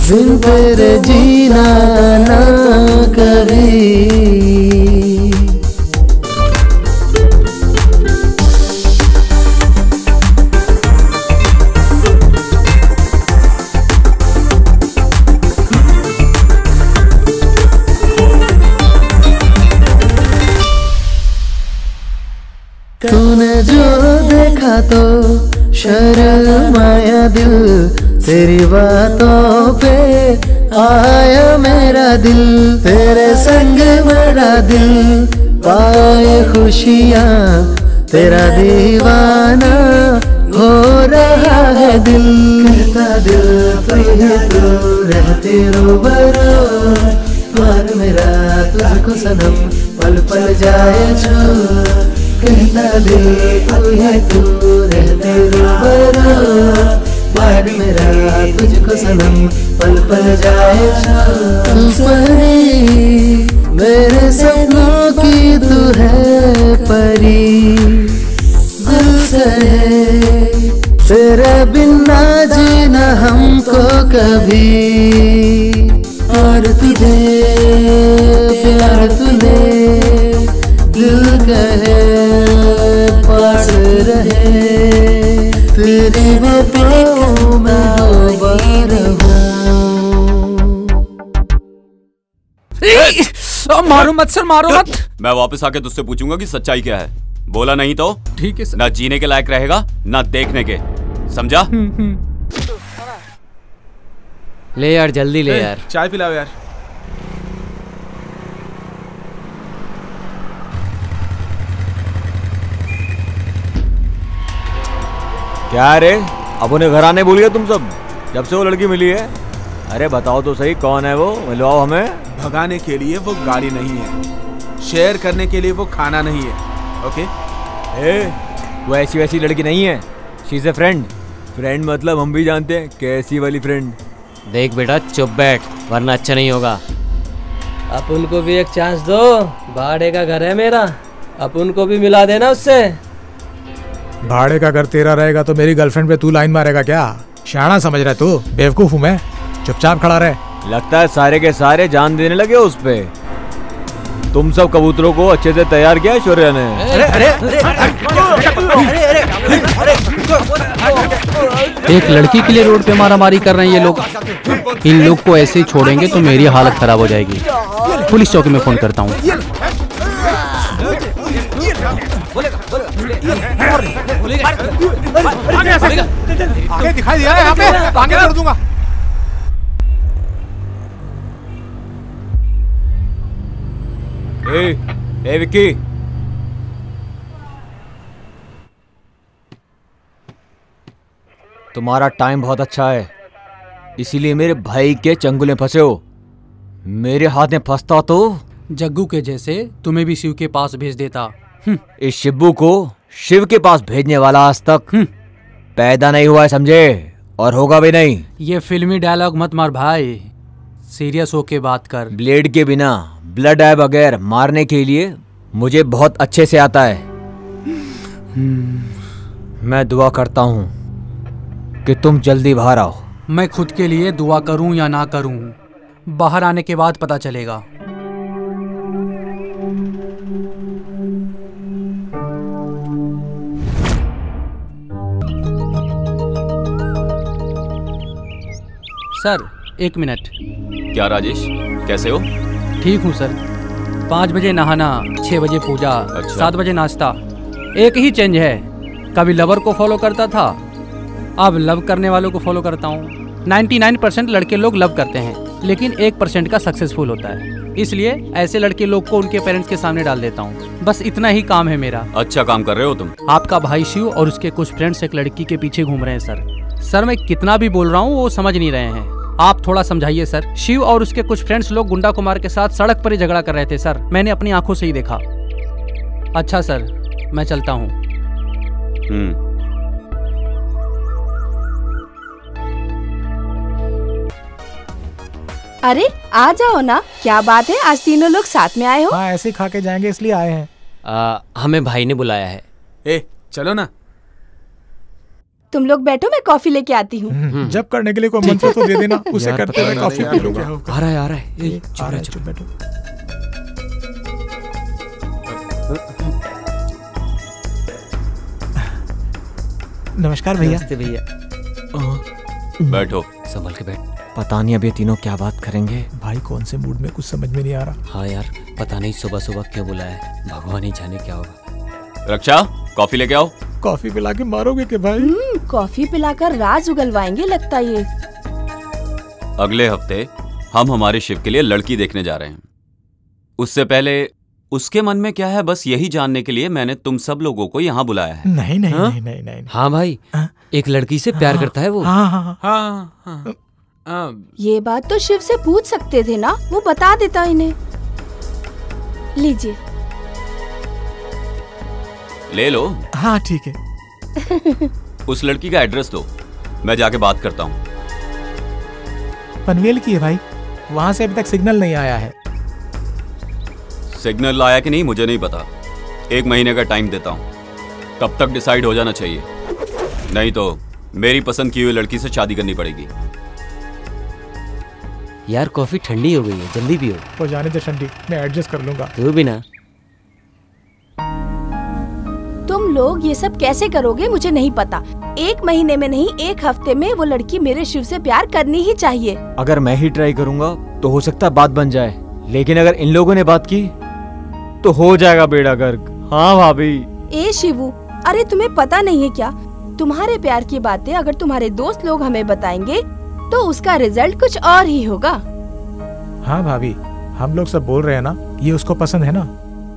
बिन तेरे जीना ना कभी। तूने जो देखा तो शर्माया दिल, तेरी बातों पे आया मेरा दिल। तेरे संग मेरा दिल पाए खुशियाँ, तेरा दीवाना हो रहा है दिल। कहता दिल तू रहती रूबरू, प्यार मेरा तुझको सनम पल पल जाए छू। कहता दिल तू रहते रूबरू, प्यार मेरा तुझको सनम पल पल जाए छू। परी मेरे सपनों की तू है परी, दिल कहे तेरे बिना जीना हमको कभी। और तुझे प्यार तुझे दिल कहे पास रहे, तेरी वफाओं में दोबारा हूँ। मारो मत सर, मारो मत। मैं वापस आके तुझसे पूछूंगा कि सच्चाई क्या है। बोला नहीं तो ठीक है सर। ना जीने के लायक रहेगा ना देखने के, समझा? ले यार जल्दी ले यार। चाय पिलाओ यार। क्या रे, अब उन्हें घर आने भूल गए तुम सब जब से वो लड़की मिली है? अरे बताओ तो सही, कौन है वो? मिलवाओ हमें। भगाने के लिए वो गाड़ी नहीं है, शेयर करने के लिए वो खाना नहीं है। ओके? वो ऐसी वैसी लड़की नहीं है, she is a friend. Friend मतलब हम भी जानते हैं कैसी वाली फ्रेंड। देख बेटा चुप बैठ वरना अच्छा नहीं होगा। अपन को भी एक चांस दो, भाड़े का घर है मेरा, अपन को भी मिला देना उससे। भाड़े का घर तेरा रहेगा तो मेरी गर्लफ्रेंड पे तू लाइन मारेगा क्या? शाना समझ रहा है तू? बेवकूफ हूँ मैं, चुपचाप खड़ा रहे। लगता है सारे के सारे जान देने लगे उस पे। तुम सब कबूतरों को अच्छे से तैयार किया शौर्य ने। एक लड़की के लिए रोड पे मारामारी कर रहे हैं ये लोग। इन लोग को ऐसे ही छोड़ेंगे तो मेरी हालत खराब हो जाएगी। पुलिस चौकी में फोन करता हूँ। आगे दिखाई दिया है यहाँ पे, तो आगे कर दूंगा। ए विक्की, तुम्हारा टाइम बहुत अच्छा है, इसीलिए मेरे भाई के चंगुल में फंसे हो। मेरे हाथ में फंसता तो जग्गू के जैसे तुम्हें भी शिव के पास भेज देता। इस शिब्बू को शिव के पास भेजने वाला आज तक पैदा नहीं हुआ है, समझे? और होगा भी नहीं। ये फिल्मी डायलॉग मत मार भाई, सीरियस होके बात कर। ब्लेड के बिना ब्लड आए बगैर मारने के लिए मुझे बहुत अच्छे से आता है। मैं दुआ करता हूँ कि तुम जल्दी बाहर आओ। मैं खुद के लिए दुआ करूं या ना करूं, बाहर आने के बाद पता चलेगा। Sir 1 minute. क्या राजेश, कैसे हो? ठीक हूँ सर। 5 बजे नहाना, 6 बजे पूजा, अच्छा। 7 बजे नाश्ता। एक ही चेंज है, कभी लवर को फॉलो करता था, अब लव करने वालों को फॉलो करता हूँ। 99% लड़के लोग लव करते हैं, लेकिन 1% का सक्सेसफुल होता है। इसलिए ऐसे लड़के लोग को उनके पेरेंट्स के सामने डाल देता हूँ। बस इतना ही काम है मेरा। अच्छा काम कर रहे हो तुम। आपका भाई शिव और उसके कुछ फ्रेंड्स एक लड़की के पीछे घूम रहे हैं सर मैं कितना भी बोल रहा हूँ वो समझ नहीं रहे हैं। आप थोड़ा समझाइए सर। शिव और उसके कुछ फ्रेंड्स लोग गुंडा कुमार के साथ सड़क पर ही झगड़ा कर रहे थे सर, मैंने अपनी आंखों से ही देखा। अच्छा सर, मैं चलता हूँ। अरे आ जाओ ना, क्या बात है, आज तीनों लोग साथ में आए हो? हाँ ऐसे ही खा के जाएंगे इसलिए आए हैं। हमें भाई ने बुलाया है। चलो ना। तुम लोग बैठो, मैं कॉफी लेके आती हूँ। जब करने के लिए कोई मंत्र तो दे देना, उसे करते हुए कॉफी पी लूंगा। आ रहा है। चुप बैठो। नमस्कार भैया। नमस्ते भैया। बैठो। संभल के बैठ। पता नहीं अब ये तीनों क्या बात करेंगे। भाई कौन से मूड में, कुछ समझ में नहीं आ रहा। हाँ यार, पता नहीं सुबह सुबह क्यों बुलाया है, भगवान ही जाने क्या होगा। रक्षा, कॉफी लेके आओ। कॉफी पिला के मारोगे के भाई? कॉफी पिलाकर राज उगलवाएंगे लगता ये। अगले हफ्ते हम हमारे शिव के लिए लड़की देखने जा रहे हैं। उससे पहले उसके मन में क्या है बस यही जानने के लिए मैंने तुम सब लोगों को यहाँ बुलाया है। नहीं नहीं नहीं नहीं नहीं। हाँ भाई, एक लड़की से प्यार करता है वो। हाँ। ये बात तो शिव से पूछ सकते थे ना, वो बता देता इन्हें। लीजिए। ले लो। हाँ ठीक है। उस लड़की का एड्रेस दो, मैं जाके बात करता हूँ। पनवेल की है भाई, वहां से अभी तक सिग्नल नहीं आया है। सिग्नल आया कि नहीं मुझे नहीं पता, 1 महीने का टाइम देता हूँ, तब तक डिसाइड हो जाना चाहिए, नहीं तो मेरी पसंद की हुई लड़की से शादी करनी पड़ेगी। यार कॉफी ठंडी हो गई है, जल्दी पियो। हो जाने दे ठंडी, मैं एडजस्ट कर लूंगा। तू भी ना। तुम लोग ये सब कैसे करोगे मुझे नहीं पता। 1 महीने में नहीं, 1 हफ्ते में वो लड़की मेरे शिव से प्यार करनी ही चाहिए। अगर मैं ही ट्राई करूंगा तो हो सकता है बात बन जाए, लेकिन अगर इन लोगों ने बात की तो हो जाएगा बेड़ा गर्क। हाँ भाभी। ए शिवू, अरे तुम्हें पता नहीं है क्या, तुम्हारे प्यार की बातें अगर तुम्हारे दोस्त लोग हमें बताएंगे तो उसका रिजल्ट कुछ और ही होगा। हाँ भाभी, हम लोग सब बोल रहे हैं ना, ये उसको पसंद है ना।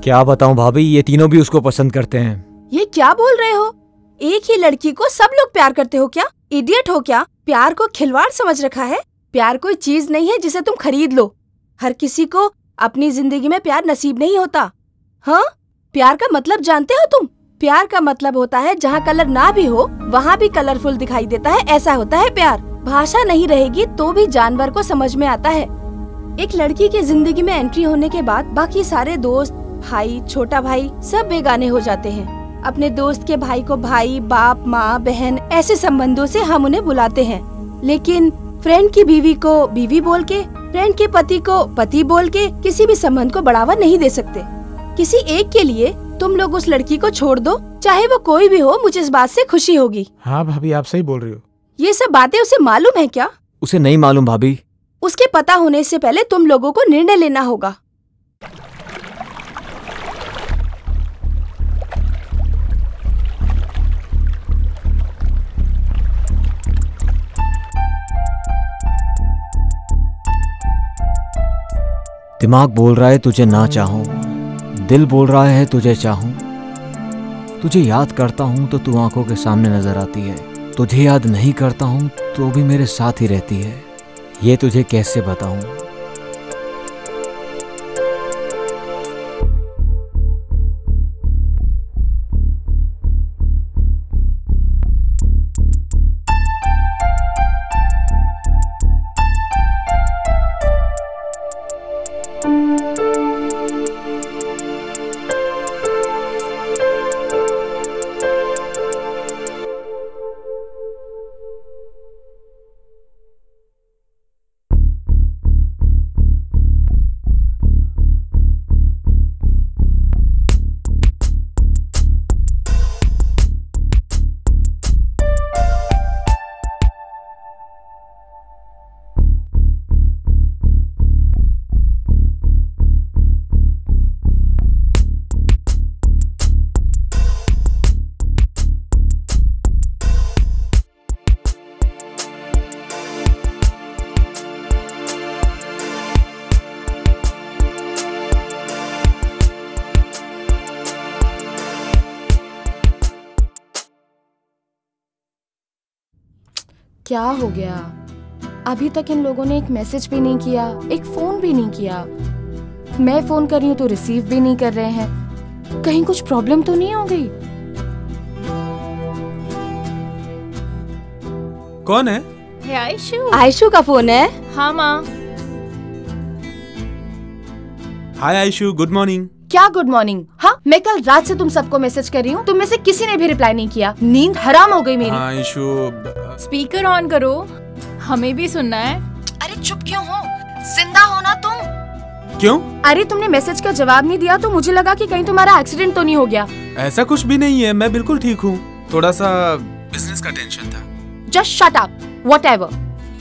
क्या बताऊं भाभी, ये तीनों भी उसको पसंद करते हैं। ये क्या बोल रहे हो? एक ही लड़की को सब लोग प्यार करते हो क्या? इडियट हो क्या? प्यार को खिलवाड़ समझ रखा है? प्यार कोई चीज नहीं है जिसे तुम खरीद लो। हर किसी को अपनी जिंदगी में प्यार नसीब नहीं होता। हाँ, प्यार का मतलब जानते हो तुम? प्यार का मतलब होता है जहाँ कलर ना भी हो वहाँ भी कलरफुल दिखाई देता है, ऐसा होता है प्यार। भाषा नहीं रहेगी तो भी जानवर को समझ में आता है। एक लड़की की जिंदगी में एंट्री होने के बाद बाकी सारे दोस्त, भाई, छोटा भाई सब बेगाने हो जाते हैं। अपने दोस्त के भाई को भाई, बाप, माँ, बहन ऐसे संबंधों से हम उन्हें बुलाते हैं। लेकिन फ्रेंड की बीवी को बीवी बोल के, फ्रेंड के पति को पति बोल के किसी भी संबंध को बढ़ावा नहीं दे सकते। किसी एक के लिए तुम लोग उस लड़की को छोड़ दो, चाहे वो कोई भी हो, मुझे इस बात से खुशी होगी। हाँ भाभी, आप सही बोल रही हो। ये सब बातें उसे मालूम है क्या? उसे नहीं मालूम भाभी। उसके पता होने से पहले तुम लोगों को निर्णय लेना होगा। दिमाग बोल रहा है तुझे ना चाहूं, दिल बोल रहा है तुझे चाहूं। तुझे याद करता हूं तो तू आंखों के सामने नजर आती है, तुझे याद नहीं करता हूं तो भी मेरे साथ ही रहती है। ये तुझे कैसे बताऊं। क्या हो गया? अभी तक इन लोगों ने एक मैसेज भी नहीं किया, एक फोन भी नहीं किया। मैं फोन कर रही हूँ तो रिसीव भी नहीं कर रहे हैं। कहीं कुछ प्रॉब्लम तो नहीं हो गई? कौन है? आयशु। आयशु का फोन है? हाँ माँ। हाय आयशु, गुड मॉर्निंग। क्या गुड मॉर्निंग? हाँ, मैं कल रात से तुम सबको मैसेज कर रही हूँ, तुम में से किसी ने भी रिप्लाई नहीं किया। नींद हराम हो गई मेरी। आयशु, स्पीकर ऑन करो, हमें भी सुनना है। अरे चुप क्यों हो? जिंदा हो ना तुम? क्यों? अरे तुमने मैसेज का जवाब नहीं दिया तो मुझे लगा कि कहीं तुम्हारा एक्सीडेंट तो नहीं हो गया। ऐसा कुछ भी नहीं है, मैं बिल्कुल ठीक हूँ। थोड़ा सा बिजनेस का टेंशन था। Just shut up, whatever.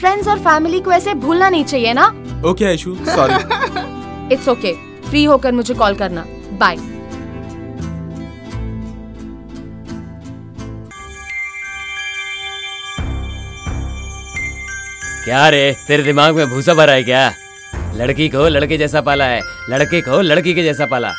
Friends और फैमिली को ऐसे भूलना नहीं चाहिए ना। Okay Aishu, sorry. It's okay, free होकर मुझे कॉल करना। बाय। क्या रे, तेरे दिमाग में भूसा भरा है क्या? लड़की को लड़के जैसा पाला है, लड़के को लड़की के जैसा पाला।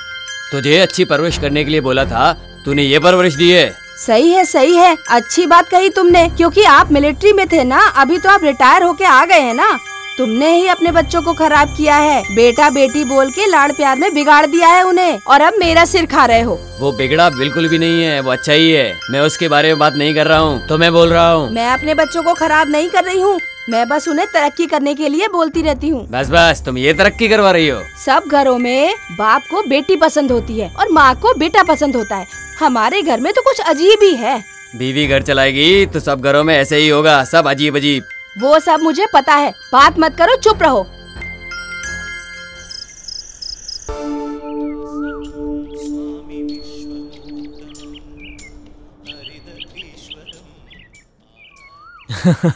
तुझे अच्छी परवरिश करने के लिए बोला था, तूने ये परवरिश दी है। सही है, सही है, अच्छी बात कही तुमने, क्योंकि आप मिलिट्री में थे ना, अभी तो आप रिटायर होके आ गए हैं ना। तुमने ही अपने बच्चों को खराब किया है, बेटा बेटी बोल के लाड़ प्यार में बिगाड़ दिया है उन्हें, और अब मेरा सिर खा रहे हो। वो बिगड़ा बिल्कुल भी नहीं है, वो अच्छा ही है। मैं उसके बारे में बात नहीं कर रहा हूँ, तो मैं बोल रहा हूँ। मैं अपने बच्चों को खराब नहीं कर रही हूँ, मैं बस उन्हें तरक्की करने के लिए बोलती रहती हूँ। बस बस, तुम ये तरक्की करवा रही हो। सब घरों में बाप को बेटी पसंद होती है और माँ को बेटा पसंद होता है। हमारे घर में तो कुछ अजीब ही है। बीवी घर चलाएगी तो सब घरों में ऐसे ही होगा, सब अजीब अजीब। वो सब मुझे पता है, बात मत करो, चुप रहो।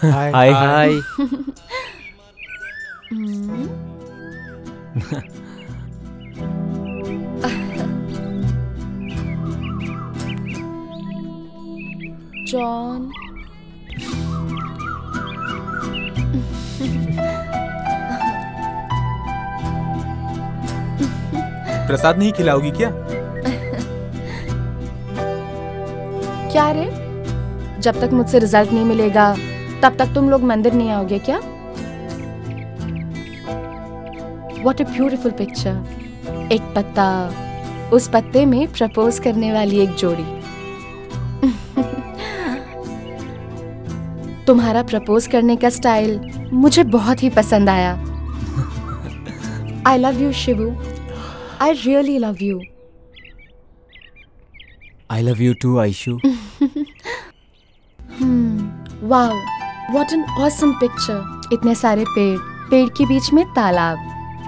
हाय हाय। जॉन। प्रसाद नहीं खिलाओगी क्या? क्या रे, जब तक मुझसे रिजल्ट नहीं मिलेगा तब तक तुम लोग मंदिर नहीं आओगे क्या? What a beautiful picture. एक पत्ता, उस पत्ते में प्रपोज करने वाली एक जोड़ी। तुम्हारा प्रपोज करने का स्टाइल मुझे बहुत ही पसंद आया। I love you, Shibu. I really love you. I love you too, Aishu. Wow, what an awesome picture. इतने सारे पेड़, पेड़ के बीच में तालाब,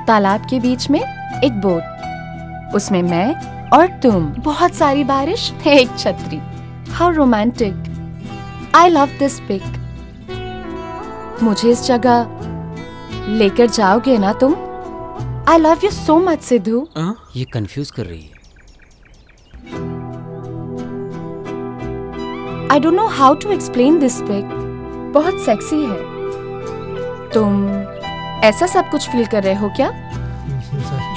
तालाब के बीच में एक बोट, उसमें मैं और तुम, बहुत सारी बारिश, एक छतरी। How romantic. I love this pic. मुझे इस जगह लेकर जाओगे ना तुम? I love you so much, Sidhu. ये कंफ्यूज कर रही है। I don't know how to explain this pic. बहुत सेक्सी है। तुम ऐसा सब कुछ फील कर रहे हो क्या?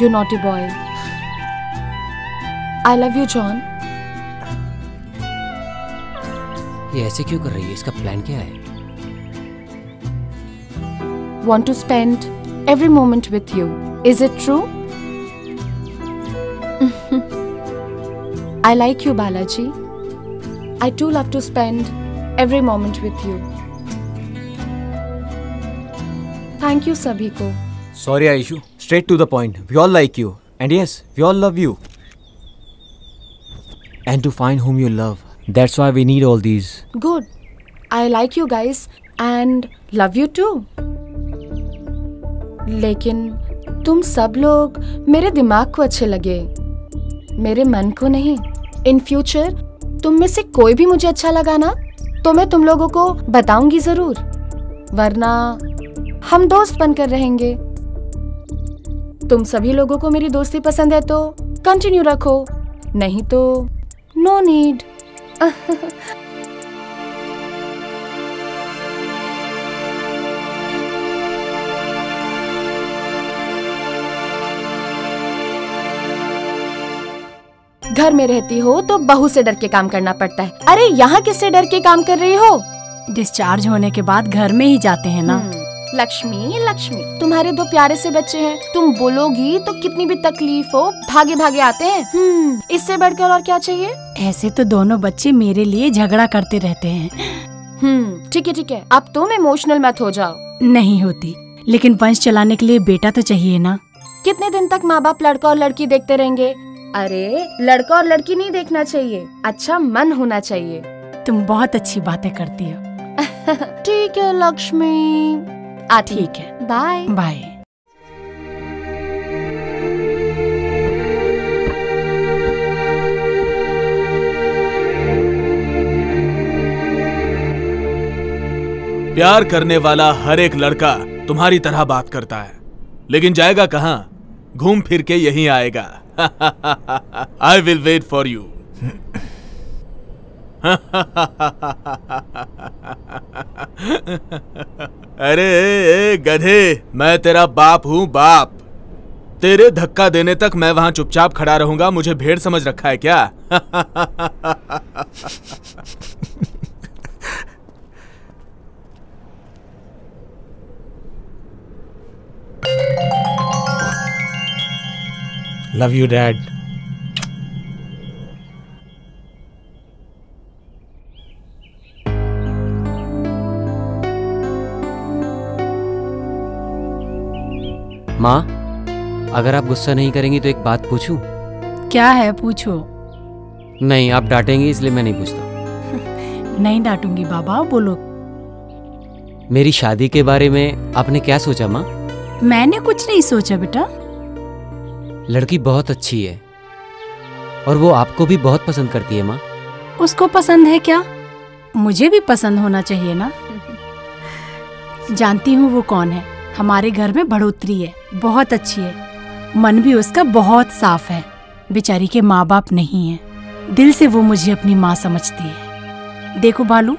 You naughty boy. I love you, John. ये ऐसे क्यों कर रही है? इसका प्लान क्या है? Want to spend every moment with you. Is it true? I like you, Balaji. I too love to spend every moment with you. Thank you सभी को। Sorry Aishu, straight to the point. We all like you, and yes, we all love you. And to find whom you love, that's why we need all these. Good. I like you guys and love you too. लेकिन तुम सब लोग मेरे दिमाग को अच्छे लगे, मेरे मन को नहीं। In future तुम में से कोई भी मुझे अच्छा लगा ना तो मैं तुम लोगों को बताऊंगी जरूर, वरना हम दोस्त बनकर रहेंगे। तुम सभी लोगों को मेरी दोस्ती पसंद है तो कंटिन्यू रखो, नहीं तो नो नीड। घर में रहती हो तो बहू से डर के काम करना पड़ता है। अरे यहाँ किससे डर के काम कर रही हो? डिस्चार्ज होने के बाद घर में ही जाते हैं ना। लक्ष्मी, लक्ष्मी, तुम्हारे दो प्यारे से बच्चे हैं, तुम बोलोगी तो कितनी भी तकलीफ हो भागे भागे आते हैं। इससे बढ़कर और क्या चाहिए? ऐसे तो दोनों बच्चे मेरे लिए झगड़ा करते रहते हैं। ठीक है ठीक है, अब तुम इमोशनल मत हो जाओ। नहीं होती, लेकिन वंश चलाने के लिए बेटा तो चाहिए ना। कितने दिन तक माँ बाप लड़का और लड़की देखते रहेंगे? अरे लड़का और लड़की नहीं देखना चाहिए, अच्छा मन होना चाहिए। तुम बहुत अच्छी बातें करती हो। ठीक है लक्ष्मी, ठीक है, बाय बाय। प्यार करने वाला हर एक लड़का तुम्हारी तरह बात करता है, लेकिन जाएगा कहाँ? घूम फिर के यहीं आएगा। I will wait for you. अरे ए गधे, मैं तेरा बाप हूँ, बाप। तेरे धक्का देने तक मैं वहां चुपचाप खड़ा रहूंगा? मुझे भेड़ समझ रखा है क्या? Love you, Dad. माँ, अगर आप गुस्सा नहीं करेंगी तो एक बात पूछूं? क्या है, पूछो। नहीं, आप डांटेंगी इसलिए मैं नहीं पूछता। नहीं डांटूंगी बाबा, बोलो। मेरी शादी के बारे में आपने क्या सोचा माँ? मैंने कुछ नहीं सोचा बेटा। लड़की बहुत अच्छी है और वो आपको भी बहुत पसंद करती है माँ। उसको पसंद है क्या? मुझे भी पसंद होना चाहिए ना। जानती हूँ वो कौन है। हमारे घर में बढ़ोतरी है, बहुत अच्छी है, मन भी उसका बहुत साफ है। बेचारी के माँ बाप नहीं है, दिल से वो मुझे अपनी माँ समझती है। देखो बालू,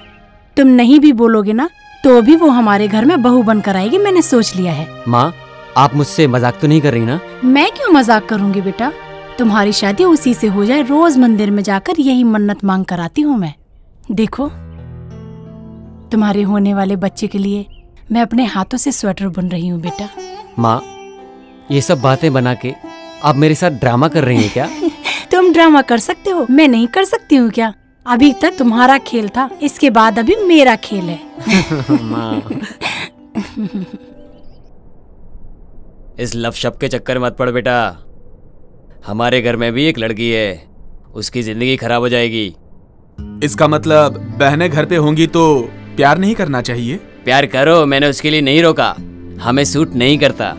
तुम नहीं भी बोलोगे ना तो भी वो हमारे घर में बहू बनकर आएगी, मैंने सोच लिया है। माँ, आप मुझसे मजाक तो नहीं कर रही ना? मैं क्यों मजाक करूंगी बेटा, तुम्हारी शादी उसी से हो जाए, रोज मंदिर में जाकर यही मन्नत मांग कर आती हूँ मैं। देखो, तुम्हारे होने वाले बच्चे के लिए मैं अपने हाथों से स्वेटर बुन रही हूँ बेटा। माँ, ये सब बातें बना के आप मेरे साथ ड्रामा कर रही हैं क्या? तुम ड्रामा कर सकते हो, मैं नहीं कर सकती हूँ क्या? अभी तक तुम्हारा खेल था, इसके बाद अभी मेरा खेल है। माँ, इस लव शब्द के चक्कर मत पड़ बेटा। हमारे घर में भी एक लड़की है, उसकी जिंदगी खराब हो जाएगी। इसका मतलब बहनें घर पे होंगी तो प्यार नहीं करना चाहिए? प्यार करो, मैंने उसके लिए नहीं रोका, हमें सूट नहीं करता।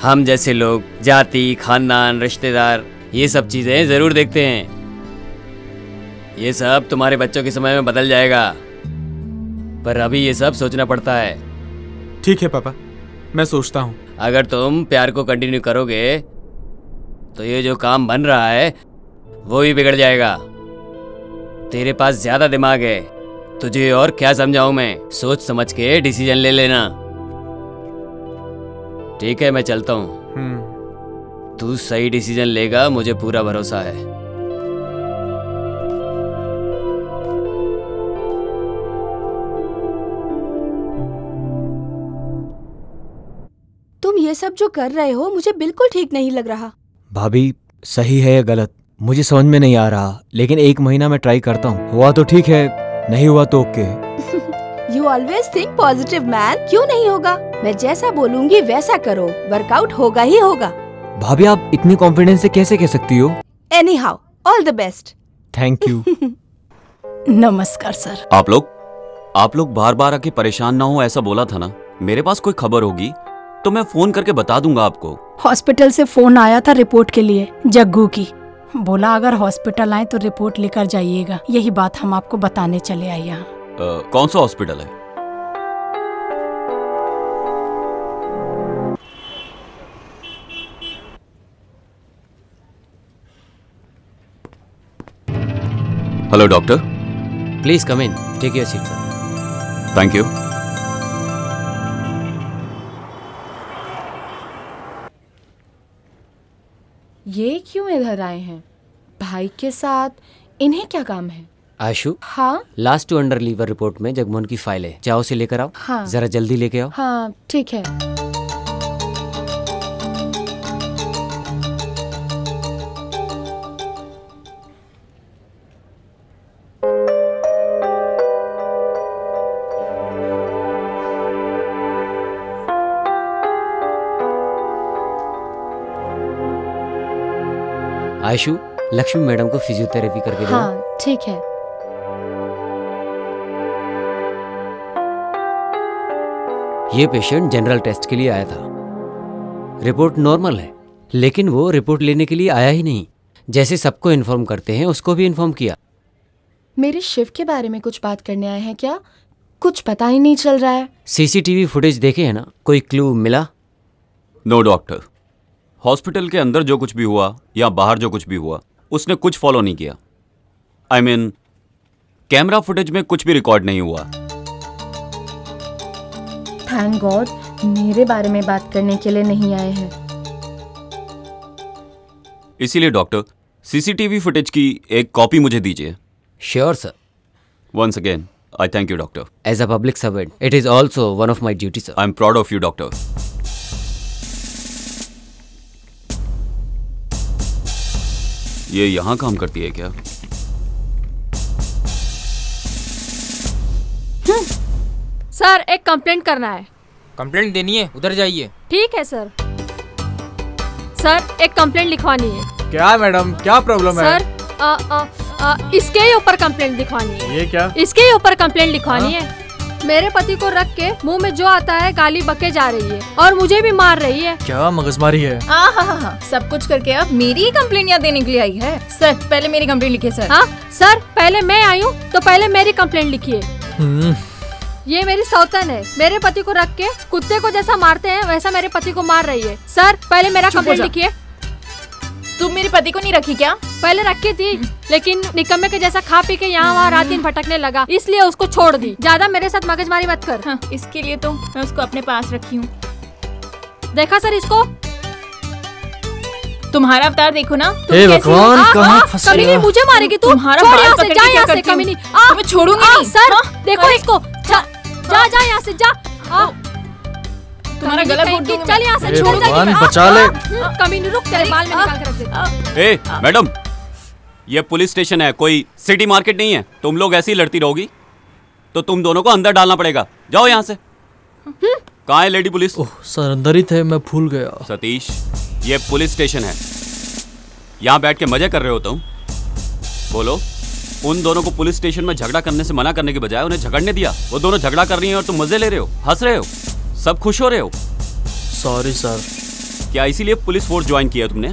हम जैसे लोग जाति, खानदान, रिश्तेदार, ये सब चीजें जरूर देखते हैं। ये सब तुम्हारे बच्चों के समय में बदल जाएगा, पर अभी ये सब सोचना पड़ता है। ठीक है पापा, मैं सोचता हूँ। अगर तुम प्यार को कंटिन्यू करोगे तो ये जो काम बन रहा है वो भी बिगड़ जाएगा। तेरे पास ज्यादा दिमाग है, तुझे और क्या समझाऊं मैं? सोच समझ के डिसीजन ले लेना। ठीक है, मैं चलता हूँ। तू सही डिसीजन लेगा, मुझे पूरा भरोसा है। तुम ये सब जो कर रहे हो मुझे बिल्कुल ठीक नहीं लग रहा। भाभी, सही है या गलत मुझे समझ में नहीं आ रहा, लेकिन 1 महीना मैं ट्राई करता हूँ। हुआ तो ठीक है, नहीं हुआ तो okay. You always think positive man। क्यों नहीं होगा? मैं जैसा बोलूंगी वैसा करो, वर्कआउट होगा ही होगा। भाभी, आप इतनी कॉन्फिडेंस से कैसे कह सकती हो? Anyhow, all the best। Thank you. नमस्कार सर। आप लोग बार बार आके परेशान ना हो, ऐसा बोला था ना। मेरे पास कोई खबर होगी तो मैं फोन करके बता दूंगा आपको। हॉस्पिटल से फोन आया था रिपोर्ट के लिए, जग्गू की। बोला अगर हॉस्पिटल आए तो रिपोर्ट लेकर जाइएगा। यही बात हम आपको बताने चले आए यहाँ। कौन सा हॉस्पिटल है? Hello doctor. Please come in, take your seat sir. Thank you. ये क्यों इधर आए हैं? भाई के साथ इन्हें क्या काम है? आशु, हाँ? Last two under liver report में जगमोहन की फाइल है, जाओ उसे लेकर आओ। हाँ। जरा जल्दी लेके आओ। हाँ ठीक है। आयशु, लक्ष्मी मैडम को फिजियोथेरेपी करके दो। हाँ ठीक है। ये पेशेंट जनरल टेस्ट के लिए आया था। रिपोर्ट नॉर्मल है, लेकिन वो रिपोर्ट लेने के लिए आया ही नहीं। जैसे सबको इन्फॉर्म करते हैं, उसको भी इन्फॉर्म किया। मेरे शिव के बारे में कुछ बात करने आए हैं क्या? कुछ पता ही नहीं चल रहा है। सीसीटीवी फुटेज देखे है ना, कोई क्लू मिला? नो डॉक्टर, हॉस्पिटल के अंदर जो कुछ भी हुआ या बाहर जो कुछ भी हुआ, उसने कुछ फॉलो नहीं किया। I mean, कैमरा फुटेज में कुछ भी रिकॉर्ड नहीं हुआ। थैंक गॉड, मेरे बारे में बात करने के लिए नहीं आए हैं। इसीलिए डॉक्टर, सीसीटीवी फुटेज की एक कॉपी मुझे दीजिए। Sure sir. Once again, I thank you, doctor. As a public servant, it is also one of my duties, sir. I'm proud of you, doctor. ये यहाँ काम करती है क्या? सर, एक कंप्लेंट करना है। कंप्लेंट देनी है? उधर जाइए। ठीक है सर। सर, एक कंप्लेंट लिखवानी है। क्या मैडम, क्या प्रॉब्लम है? सर, इसके ही ऊपर कंप्लेंट लिखवानी है। ये क्या? इसके ही ऊपर कंप्लेंट लिखवानी है। मेरे पति को रख के मुंह में जो आता है गाली बके जा रही है और मुझे भी मार रही है। क्या मगजमारी है? हाँ, सब कुछ करके अब मेरी कंप्लेंट यहाँ देने के लिए आई है। सर, पहले मेरी कंप्लेंट लिखिए सर। हाँ सर, पहले मैं आई हूँ तो पहले मेरी कंप्लेंट लिखिए। ये मेरी सौतन है, मेरे पति को रख के कुत्ते को जैसा मारते हैं वैसा मेरे पति को मार रही है। सर, पहले मेरा कंप्लेंट लिखिए। तुम मेरे पति को नहीं रखी क्या? पहले रखी थी, लेकिन निकम्मे के जैसा खा पी के यहाँ वहाँ रात दिन भटकने लगा, इसलिए उसको छोड़ दी। ज्यादा मेरे साथ मगजमारी मत कर। हाँ, इसके लिए तो मैं उसको अपने पास रखी हूँ। देखा सर इसको? तुम्हारा अवतार देखो ना। हे भगवान, कहाँ फंस गया? कमीनी मुझे मारेगी तू? तुम्हारा छोड़ बाल यहाँ से, पकड़ जा के यहाँ क्या से करती हूँ? कमीनी। तुम्हें छोड़ूंगी नहीं। सर देखो इसको, जा जा यहाँ से, जा। तुम्हारा गला घोट दूंगी। चल यहाँ से, हे छोड़ भगवान, बचा ले। कमीनी रुक, तेरे बाल में निकाल के रख दे। ए मैडम, ये पुलिस स्टेशन है, कोई सिटी मार्केट नहीं है। तुम लोग ऐसी लड़ती रहोगी तो तुम दोनों को अंदर डालना पड़ेगा। जाओ यहाँ से। कहाँ है लेडी पुलिस? सर अंदर ही थे, मैं भूल गया। सतीश, ये पुलिस स्टेशन है, यहाँ बैठ के मजे कर रहे हो तुम? बोलो, उन दोनों को पुलिस स्टेशन में झगड़ा करने से मना करने के बजाय उन्हें झगड़ने दिया। वो दोनों झगड़ा कर रही हैं और तुम मजे ले रहे हो, हंस रहे हो, सब खुश हो रहे हो। Sorry sir. क्या इसीलिए पुलिस फोर्स ज्वाइन किया तुमने?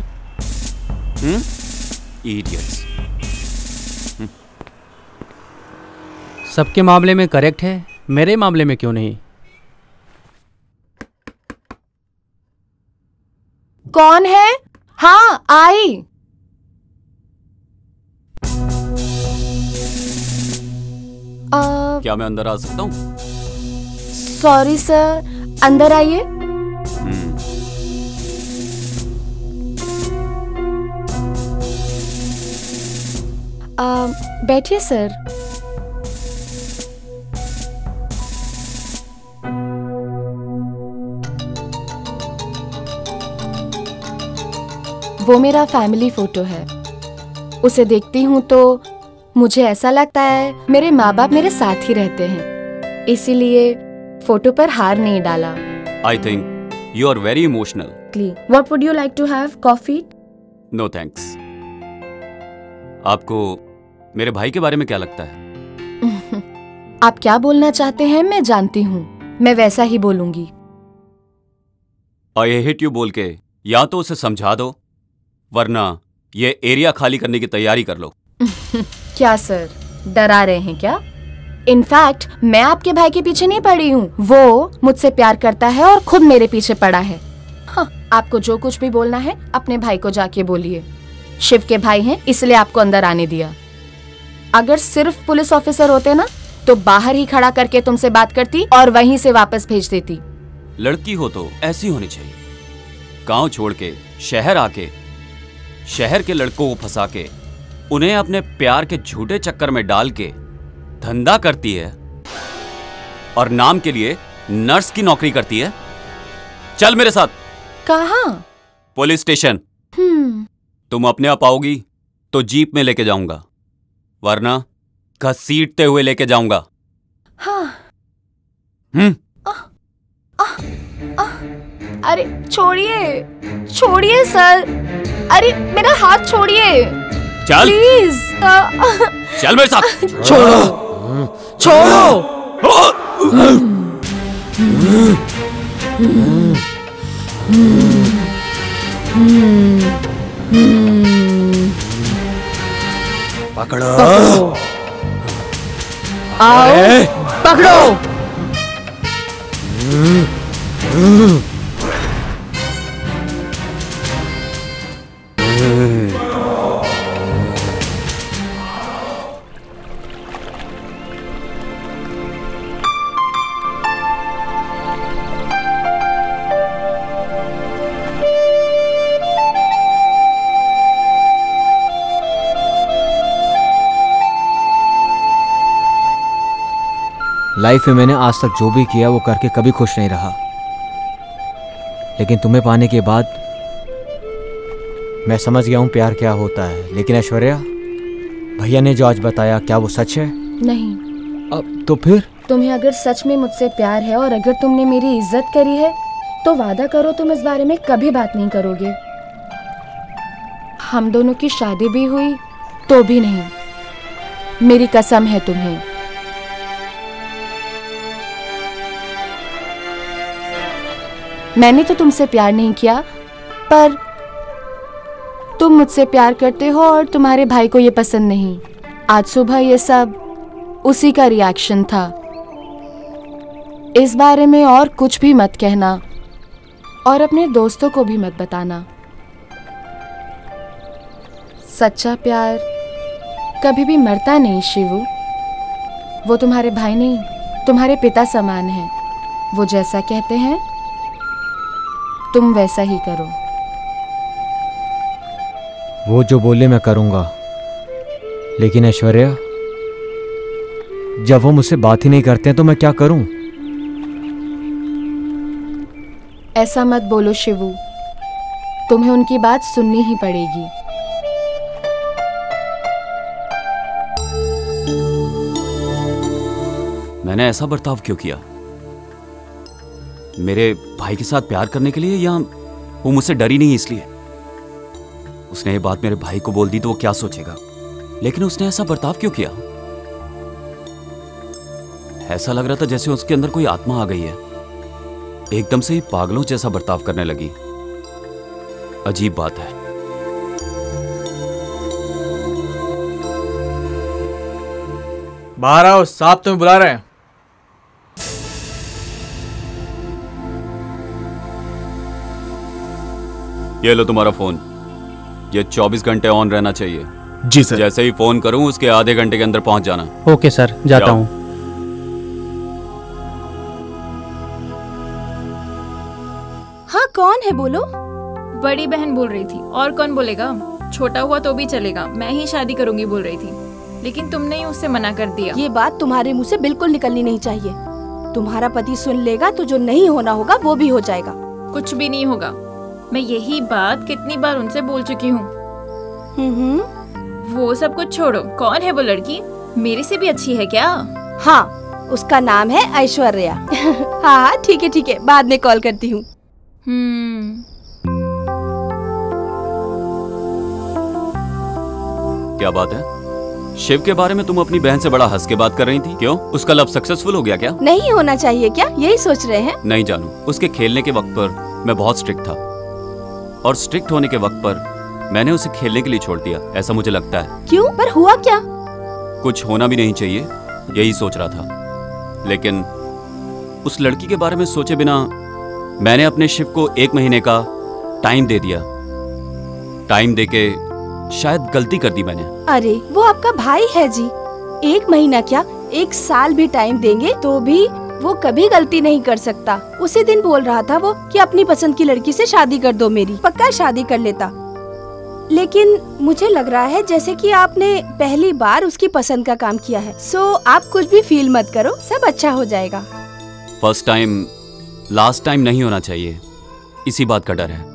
इडियट्स। सबके मामले में करेक्ट है, मेरे मामले में क्यों नहीं? कौन है? हाँ आई। क्या मैं अंदर आ सकता हूँ? सॉरी सर, अंदर आइए। बैठिए सर। वो मेरा फैमिली फोटो है। उसे देखती हूँ तो मुझे ऐसा लगता है मेरे माँ बाप मेरे साथ ही रहते हैं, इसीलिए फोटो पर हार नहीं डाला। I think you are very emotional. What would you like to have? Coffee? No thanks. आपको मेरे भाई के बारे में क्या लगता है? आप क्या बोलना चाहते हैं मैं जानती हूँ, मैं वैसा ही बोलूंगी। आई हेट यू बोल के या तो उसे समझा दो, वरना ये एरिया खाली करने की तैयारी कर लो। क्या सर, डरा रहे हैं क्या? इनफैक्ट मैं आपके भाई के पीछे नहीं पड़ी हूँ, वो मुझसे प्यार करता है और खुद मेरे पीछे पड़ा है। हाँ, आपको जो कुछ भी बोलना है अपने भाई को जाके बोलिए। शिव के भाई हैं इसलिए आपको अंदर आने दिया। अगर सिर्फ पुलिस ऑफिसर होते ना तो बाहर ही खड़ा करके तुमसे बात करती और वहीं से वापस भेज देती। लड़की हो तो ऐसी होनी चाहिए, गांव छोड़ के शहर आके शहर के लड़कों को फंसा के उन्हें अपने प्यार के झूठे चक्कर में डाल के धंधा करती है और नाम के लिए नर्स की नौकरी करती है। चल मेरे साथ। कहाँ? Police station. तुम अपने आप आओगी तो जीप में लेके जाऊंगा, वरना घसीटते हुए लेके जाऊंगा। हाँ। अरे छोड़िए, छोड़िए सर, अरे मेरा हाथ छोड़िए। चल प्लीज। चल मेरे साथ। छोड़ो, छोड़ो। पकड़ो, आओ, पकड़ो। लाइफ में मैंने आज तक जो भी किया वो करके कभी खुश नहीं रहा, लेकिन तुम्हें पाने के बाद मैं समझ गया हूँ प्यार क्या होता है। लेकिन ऐश्वर्या, भैया ने जो आज बताया क्या वो सच है? नहीं। अब तो फिर? तुम्हें अगर सच में मुझसे प्यार है और अगर तुमने मेरी इज्जत करी है तो वादा करो तुम इस बारे में कभी बात नहीं करोगे। हम दोनों की शादी भी हुई तो भी नहीं, मेरी कसम है तुम्हें। मैंने तो तुमसे प्यार नहीं किया, पर तुम मुझसे प्यार करते हो और तुम्हारे भाई को ये पसंद नहीं। आज सुबह ये सब उसी का रिएक्शन था। इस बारे में और कुछ भी मत कहना और अपने दोस्तों को भी मत बताना। सच्चा प्यार कभी भी मरता नहीं शिवू। वो तुम्हारे भाई नहीं, तुम्हारे पिता समान है। वो जैसा कहते हैं तुम वैसा ही करो। वो जो बोले मैं करूंगा, लेकिन ऐश्वर्या, जब वो मुझसे बात ही नहीं करते हैं तो मैं क्या करूं? ऐसा मत बोलो शिवू, तुम्हें उनकी बात सुननी ही पड़ेगी। मैंने ऐसा बर्ताव क्यों किया? मेरे भाई के साथ प्यार करने के लिए, या वो मुझसे डरी नहीं इसलिए? उसने ये बात मेरे भाई को बोल दी तो वो क्या सोचेगा, लेकिन उसने ऐसा बर्ताव क्यों किया? ऐसा लग रहा था जैसे उसके अंदर कोई आत्मा आ गई है। एकदम से ही पागलों जैसा बर्ताव करने लगी। अजीब बात है। बाहर आओ, साहब तुम्हें बुला रहे हैं। ये लो तुम्हारा फोन। ये 24 घंटे ऑन रहना चाहिए। जी सर। जैसे ही फोन करूं उसके आधे घंटे के अंदर पहुंच जाना। ओके सर, जाता हूं। हाँ, कौन है बोलो? बड़ी बहन बोल रही थी, और कौन बोलेगा? छोटा हुआ तो भी चलेगा, मैं ही शादी करूंगी बोल रही थी, लेकिन तुमने ही उससे मना कर दिया। ये बात तुम्हारे मुंह से बिल्कुल निकलनी नहीं चाहिए। तुम्हारा पति सुन लेगा तो जो नहीं होना होगा वो भी हो जाएगा। कुछ भी नहीं होगा। मैं यही बात कितनी बार उनसे बोल चुकी हूँ। वो सब कुछ छोड़ो, कौन है वो लड़की? मेरे से भी अच्छी है क्या? हाँ, उसका नाम है ऐश्वर्या। हाँ, ठीक है, बाद में कॉल करती हूँ। क्या बात है? शिव के बारे में तुम अपनी बहन से बड़ा हंस के बात कर रही थी। क्यों? उसका लव सक्सेसफुल हो गया क्या? नहीं होना चाहिए क्या? यही सोच रहे हैं? नहीं जानू, उसके खेलने के वक्त पर मैं बहुत स्ट्रिक्ट था, और स्ट्रिक्ट होने के वक्त पर मैंने उसे खेलने के लिए छोड़ दिया, ऐसा मुझे लगता है। क्यों? पर हुआ क्या? कुछ होना भी नहीं चाहिए, यही सोच रहा था। लेकिन उस लड़की के बारे में सोचे बिना मैंने अपने शिव को 1 महीने का टाइम दे दिया। टाइम देके शायद गलती कर दी मैंने। अरे वो आपका भाई है जी। 1 महीना क्या, 1 साल भी टाइम देंगे तो भी वो कभी गलती नहीं कर सकता। उसी दिन बोल रहा था वो कि अपनी पसंद की लड़की से शादी कर दो मेरी। पक्का शादी कर लेता। लेकिन मुझे लग रहा है जैसे कि आपने पहली बार उसकी पसंद का काम किया है। सो आप कुछ भी फील मत करो, सब अच्छा हो जाएगा। फर्स्ट टाइम लास्ट टाइम नहीं होना चाहिए, इसी बात का डर है।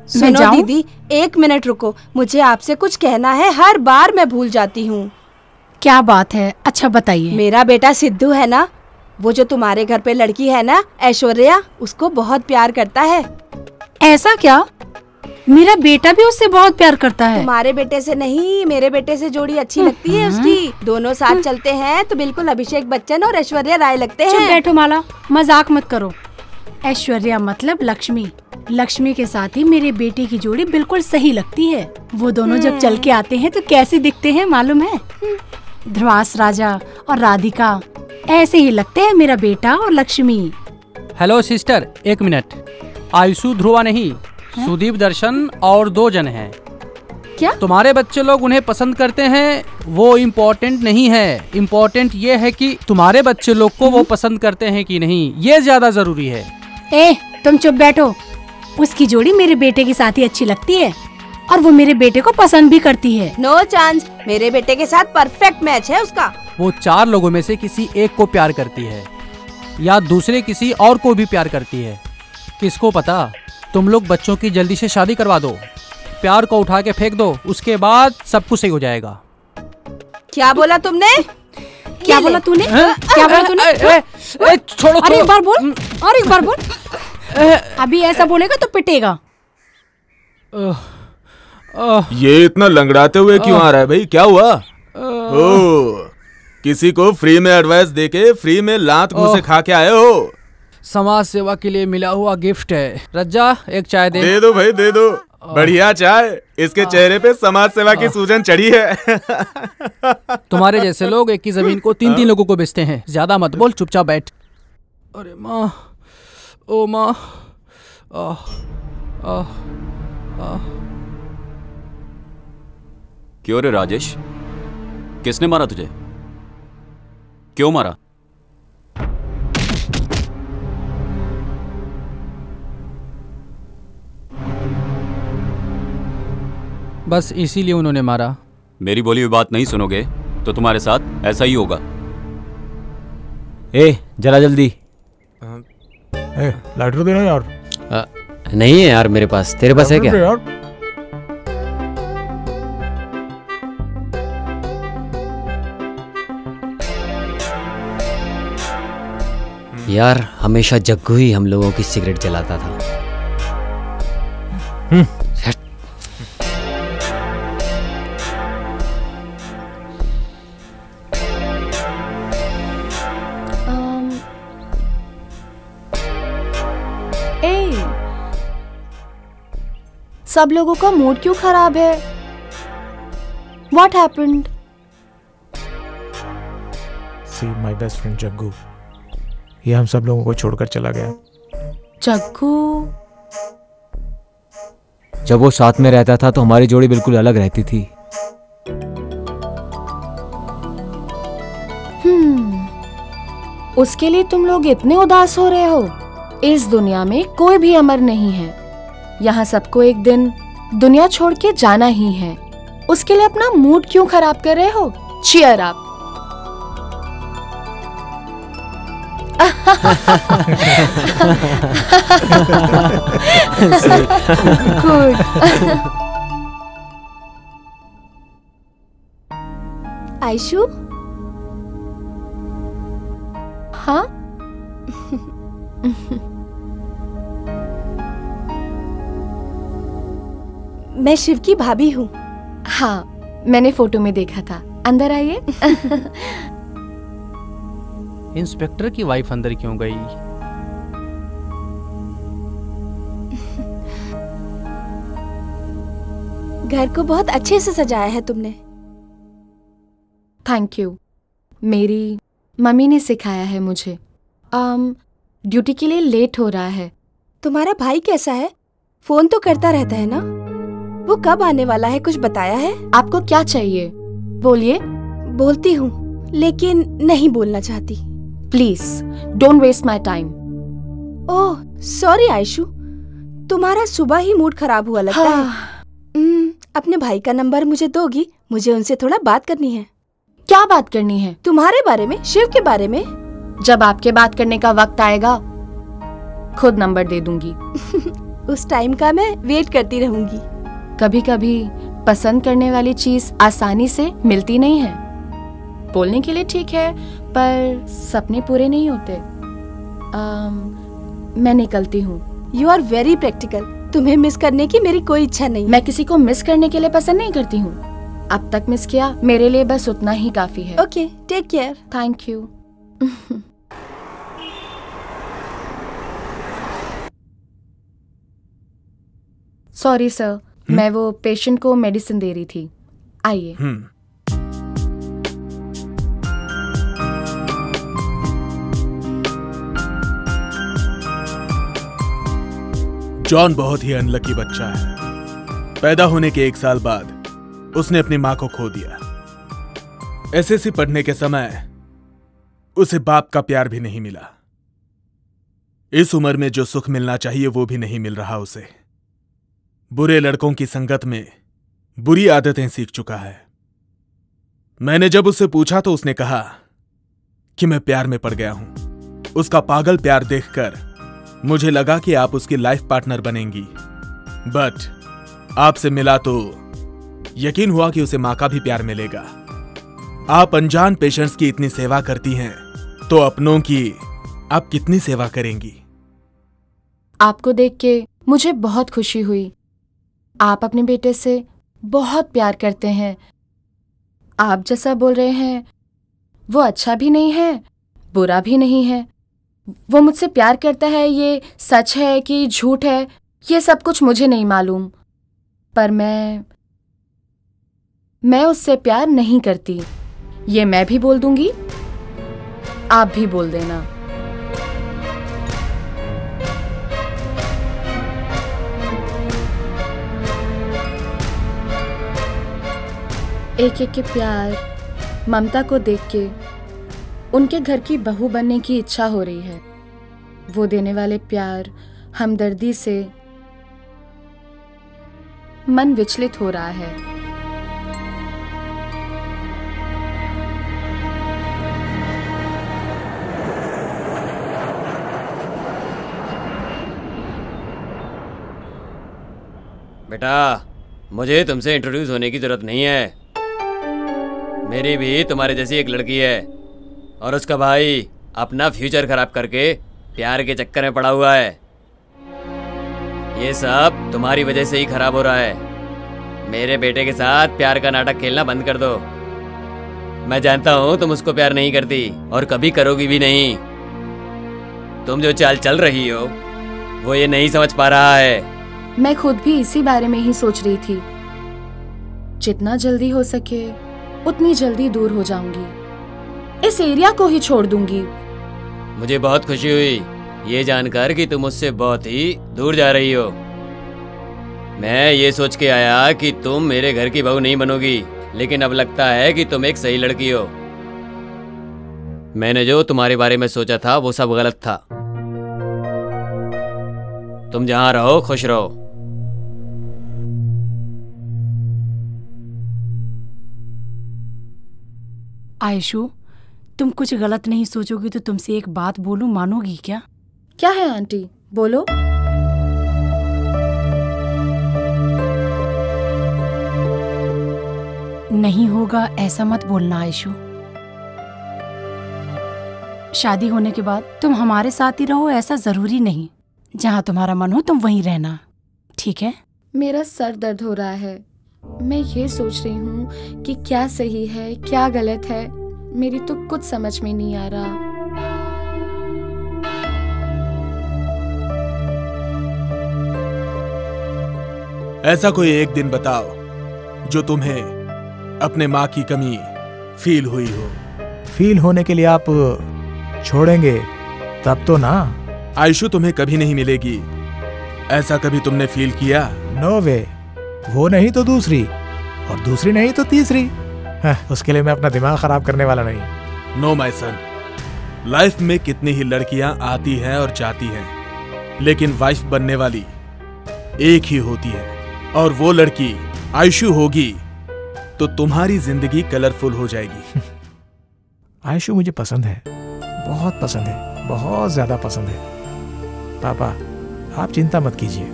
सुनो दीदी, 1 मिनट रुको, मुझे आपसे कुछ कहना है। हर बार मैं भूल जाती हूँ। क्या बात है? अच्छा बताइए। मेरा बेटा सिद्धू है ना, वो जो तुम्हारे घर पे लड़की है ना ऐश्वर्या, उसको बहुत प्यार करता है। ऐसा क्या? मेरा बेटा भी उससे बहुत प्यार करता है। तुम्हारे बेटे से नहीं, मेरे बेटे से जोड़ी अच्छी लगती है उसकी। दोनों साथ चलते हैं तो बिल्कुल अभिषेक बच्चन और ऐश्वर्या राय लगते हैं। चुप बैठो माला, मजाक मत करो। ऐश्वर्या मतलब लक्ष्मी। लक्ष्मी के साथ ही मेरे बेटे की जोड़ी बिल्कुल सही लगती है। वो दोनों जब चल के आते हैं तो कैसे दिखते हैं मालूम है? ध्रुवास राजा और राधिका, ऐसे ही लगते हैं मेरा बेटा और Lakshmi. Hello sister, 1 minute. Ayushu Dhruva नहीं, सुदीप दर्शन और 2 जन हैं। क्या? तुम्हारे बच्चे लोग उन्हें पसंद करते हैं वो इम्पोर्टेंट नहीं है। इम्पोर्टेंट ये है कि तुम्हारे बच्चे लोग को वो पसंद करते हैं कि नहीं, ये ज्यादा जरूरी है। तुम चुप बैठो। उसकी जोड़ी मेरे बेटे के साथ ही अच्छी लगती है और वो मेरे बेटे को पसंद भी करती है। नो चांस, मेरे बेटे के साथ परफेक्ट मैच है उसका। वो 4 लोगों में से किसी एक को प्यार करती है या दूसरे किसी और को भी प्यार करती है, किसको पता। तुम लोग बच्चों की जल्दी से शादी करवा दो, प्यार को उठा के फेंक दो, उसके बाद सब कुछ सही हो जाएगा। क्या बोला तुमने? क्या बोला तूने? क्या बोला तूने? छोड़ो। अरे एक बार बोल, और एक बार बोल। अभी ऐसा बोलेगा तो पिटेगा। ये इतना लंगड़ाते हुए क्यों आ रहा है भाई? क्या हुआ? ओ, किसी को फ्री में एडवाइस देके फ्री में लात मुंह से खा के आए हो? समाज सेवा के लिए मिला हुआ गिफ्ट है। रज्जा, एक चाय दे। दे दो भाई, दे दो। बढ़िया चाय। इसके चेहरे पे समाज सेवा की सूजन चढ़ी है। तुम्हारे जैसे लोग एक ही जमीन को 3-3 लोगों को बेचते हैं। ज्यादा मत बोल, चुपचाप बैठ। अरे माँ, ओ माँ। क्यों रे राजेश, किसने मारा तुझे? क्यों मारा? बस इसीलिए उन्होंने मारा। मेरी बोली हुई बात नहीं सुनोगे तो तुम्हारे साथ ऐसा ही होगा। ए जरा जल्दी। लाइटर देना यार। नहीं है यार मेरे पास, तेरे पास है क्या? यार हमेशा जग्गू ही हम लोगों की सिगरेट जलाता था। सब लोगों का मूड क्यों खराब है? What happened? See my best friend Jaggu, ये हम सब लोगों को छोड़कर चला गया। जग्गू? जब वो साथ में रहता था तो हमारी जोड़ी बिल्कुल अलग रहती थी। उसके लिए तुम लोग इतने उदास हो रहे हो? इस दुनिया में कोई भी अमर नहीं है। यहाँ सबको एक दिन दुनिया छोड़ के जाना ही है। उसके लिए अपना मूड क्यों खराब कर रहे हो? Cheer up. गुड। आयशु? हाँ? मैं शिव की भाभी हूँ। हाँ, मैंने फोटो में देखा था। अंदर आइए। इंस्पेक्टर की वाइफ अंदर क्यों गई? घर को बहुत अच्छे से सजाया है तुमने। Thank you. मेरी मम्मी ने सिखाया है मुझे। ड्यूटी के लिए लेट हो रहा है। तुम्हारा भाई कैसा है? फोन तो करता रहता है ना? वो कब आने वाला है, कुछ बताया है? आपको क्या चाहिए? बोलिए। बोलती हूँ लेकिन नहीं बोलना चाहती। Please don't waste my time. Oh sorry Ayshu, तुम्हारा सुबह ही मूड खराब हुआ लगता है। अपने भाई का नंबर मुझे दोगी? मुझे उनसे थोड़ा बात करनी है। क्या बात करनी है? तुम्हारे बारे में, शिव के बारे में। जब आपके बात करने का वक्त आएगा खुद नंबर दे दूंगी। उस टाइम का मैं वेट करती रहूंगी। कभी कभी पसंद करने वाली चीज आसानी से मिलती नहीं है। बोलने के लिए ठीक है पर सपने पूरे नहीं होते। मैं निकलती हूँ। You are very practical. तुम्हें मिस करने की मेरी कोई इच्छा नहीं। मैं किसी को मिस करने के लिए पसंद नहीं करती हूँ। अब तक मिस किया, मेरे लिए बस उतना ही काफी है। Okay, take care. Thank you. Sorry sir, मैं वो पेशेंट को मेडिसिन दे रही थी। आइए। जॉन बहुत ही अनलकी बच्चा है। पैदा होने के 1 साल बाद उसने अपनी मां को खो दिया। एसएससी पढ़ने के समय उसे बाप का प्यार भी नहीं मिला। इस उम्र में जो सुख मिलना चाहिए वो भी नहीं मिल रहा उसे। बुरे लड़कों की संगत में बुरी आदतें सीख चुका है। मैंने जब उससे पूछा तो उसने कहा कि मैं प्यार में पड़ गया हूं। उसका पागल प्यार देखकर मुझे लगा कि आप उसकी लाइफ पार्टनर बनेंगी, बट आपसे मिला तो यकीन हुआ कि उसे मां का भी प्यार मिलेगा। आप अनजान पेशेंट्स की इतनी सेवा करती हैं तो अपनों की आप कितनी सेवा करेंगी? आपको देख के मुझे बहुत खुशी हुई। आप अपने बेटे से बहुत प्यार करते हैं। आप जैसा बोल रहे हैं वो अच्छा भी नहीं है, बुरा भी नहीं है। वो मुझसे प्यार करता है, ये सच है कि झूठ है ये सब कुछ मुझे नहीं मालूम, पर मैं उससे प्यार नहीं करती। ये मैं भी बोल दूंगी, आप भी बोल देना। एक एक के प्यार, ममता को देख के उनके घर की बहू बनने की इच्छा हो रही है। वो देने वाले प्यार, हमदर्दी से मन विचलित हो रहा है। बेटा, मुझे तुमसे इंट्रोड्यूस होने की जरूरत नहीं है। मेरी भी तुम्हारे जैसी एक लड़की है और उसका भाई अपना फ्यूचर खराब करके प्यार के चक्कर में पड़ा हुआ है। ये सब तुम्हारी वजह से ही खराब हो रहा है। मेरे बेटे के साथ प्यार का नाटक खेलना बंद कर दो। मैं जानता हूँ तुम उसको प्यार नहीं करती और कभी करोगी भी नहीं। तुम जो चाल चल रही हो वो ये नहीं समझ पा रहा है। मैं खुद भी इसी बारे में ही सोच रही थी। जितना जल्दी हो सके उतनी जल्दी दूर हो जाऊंगी। इस एरिया को ही छोड़ दूंगी। मुझे बहुत खुशी हुई ये जानकर कि तुम मुझसे बहुत ही दूर जा रही हो। मैं ये सोच के आया कि तुम मेरे घर की बहू नहीं बनोगी, लेकिन अब लगता है कि तुम एक सही लड़की हो। मैंने जो तुम्हारे बारे में सोचा था वो सब गलत था। तुम जहां रहो खुश रहो। आयशु, तुम कुछ गलत नहीं सोचोगी तो तुमसे एक बात बोलूं, मानोगी क्या? क्या है आंटी, बोलो। नहीं होगा ऐसा मत बोलना आयशु। शादी होने के बाद तुम हमारे साथ ही रहो ऐसा जरूरी नहीं। जहाँ तुम्हारा मन हो तुम वहीं रहना, ठीक है? मेरा सर दर्द हो रहा है। मैं ये सोच रही हूँ कि क्या सही है क्या गलत है। मेरी तो कुछ समझ में नहीं आ रहा। ऐसा कोई एक दिन बताओ जो तुम्हें अपने माँ की कमी फील हुई हो। फील होने के लिए आप छोड़ेंगे तब तो ना। आयशु तुम्हें कभी नहीं मिलेगी, ऐसा कभी तुमने फील किया? नो वे। वो नहीं तो दूसरी, और दूसरी नहीं तो तीसरी। उसके लिए मैं अपना दिमाग खराब करने वाला नहीं। नो माय सन, लाइफ में कितनी ही लड़कियां आती हैं और जाती हैं, लेकिन वाइफ बनने वाली एक ही होती है, और वो लड़की आयशु होगी तो तुम्हारी जिंदगी कलरफुल हो जाएगी। आयशु मुझे पसंद है, बहुत पसंद है, बहुत ज्यादा पसंद है। पापा आप चिंता मत कीजिए,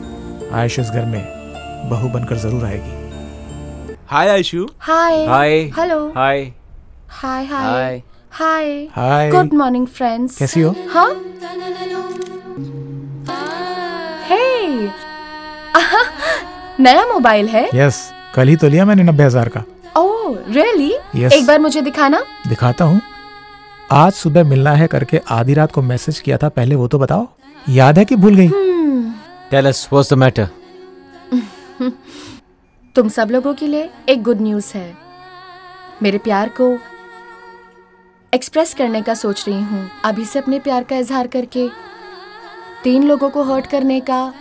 आयशु इस घर में बहू बनकर जरूर आएगी। Hi Ayshu. Hi. Hi. Hello. Hi. Hi hi hi. Hi. Good morning friends. कैसी हो? हाँ। हे, नया मोबाइल है? यस, कल ही तो लिया मैंने 90,000 का। Oh really? Yes. एक बार मुझे दिखाना। दिखाता हूँ। आज सुबह मिलना है करके आधी रात को मैसेज किया था, पहले वो तो बताओ, याद है कि भूल गई? Tell us what's the matter? तुम सब लोगों के लिए एक गुड न्यूज है। मेरे प्यार को एक्सप्रेस करने का सोच रही हूँ। अभी से अपने प्यार का इजहार करके 3 लोगों को हर्ट करने का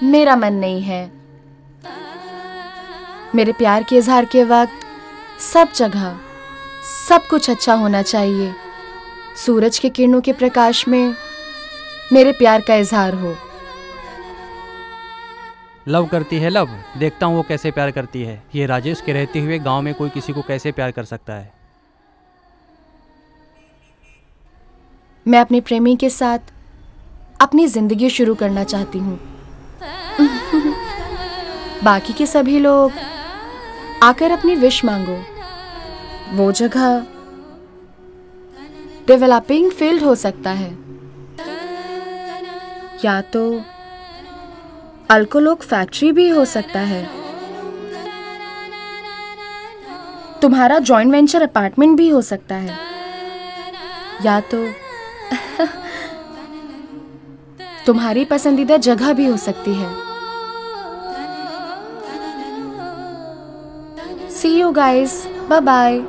मेरा मन नहीं है। मेरे प्यार के इजहार के वक्त सब जगह सब कुछ अच्छा होना चाहिए। सूरज के किरणों के प्रकाश में मेरे प्यार का इजहार हो। लव करती है लव, देखता हूँ वो कैसे प्यार करती है। ये राजेश के रहते हुए गांव में कोई किसी को कैसे प्यार कर सकता है। मैं अपने प्रेमी के साथ अपनी जिंदगी शुरू करना चाहती हूँ। बाकी के सभी लोग आकर अपनी विश मांगो। वो जगह डेवलपिंग फील्ड हो सकता है, या तो अल्कोलोक फैक्ट्री भी हो सकता है, तुम्हारा जॉइंट वेंचर अपार्टमेंट भी हो सकता है, या तो तुम्हारी पसंदीदा जगह भी हो सकती है। See you guys. Bye bye.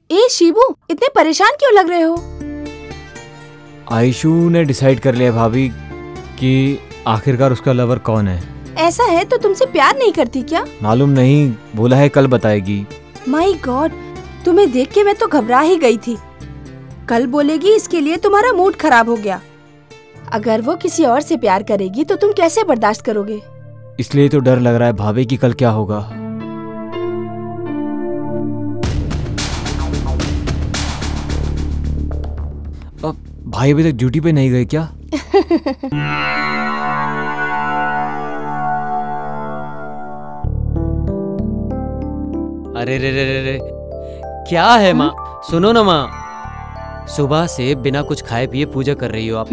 ए शिबू, इतने परेशान क्यों लग रहे हो? आयशु ने डिसाइड कर लिया भाभी कि आखिरकार उसका लवर कौन है। ऐसा है तो तुमसे प्यार नहीं करती क्या? मालूम नहीं, बोला है कल बताएगी। माय गॉड, तुम्हें देख के मैं तो घबरा ही गई थी। कल बोलेगी इसके लिए तुम्हारा मूड खराब हो गया। अगर वो किसी और से प्यार करेगी तो तुम कैसे बर्दाश्त करोगे? इसलिए तो डर लग रहा है भाभी कि कल क्या होगा। अब भाई अभी तक ड्यूटी पे नहीं गए क्या? अरे रे रे रे रे, क्या है माँ? सुनो ना माँ, सुबह से बिना कुछ खाए पिए पूजा कर रही हो आप।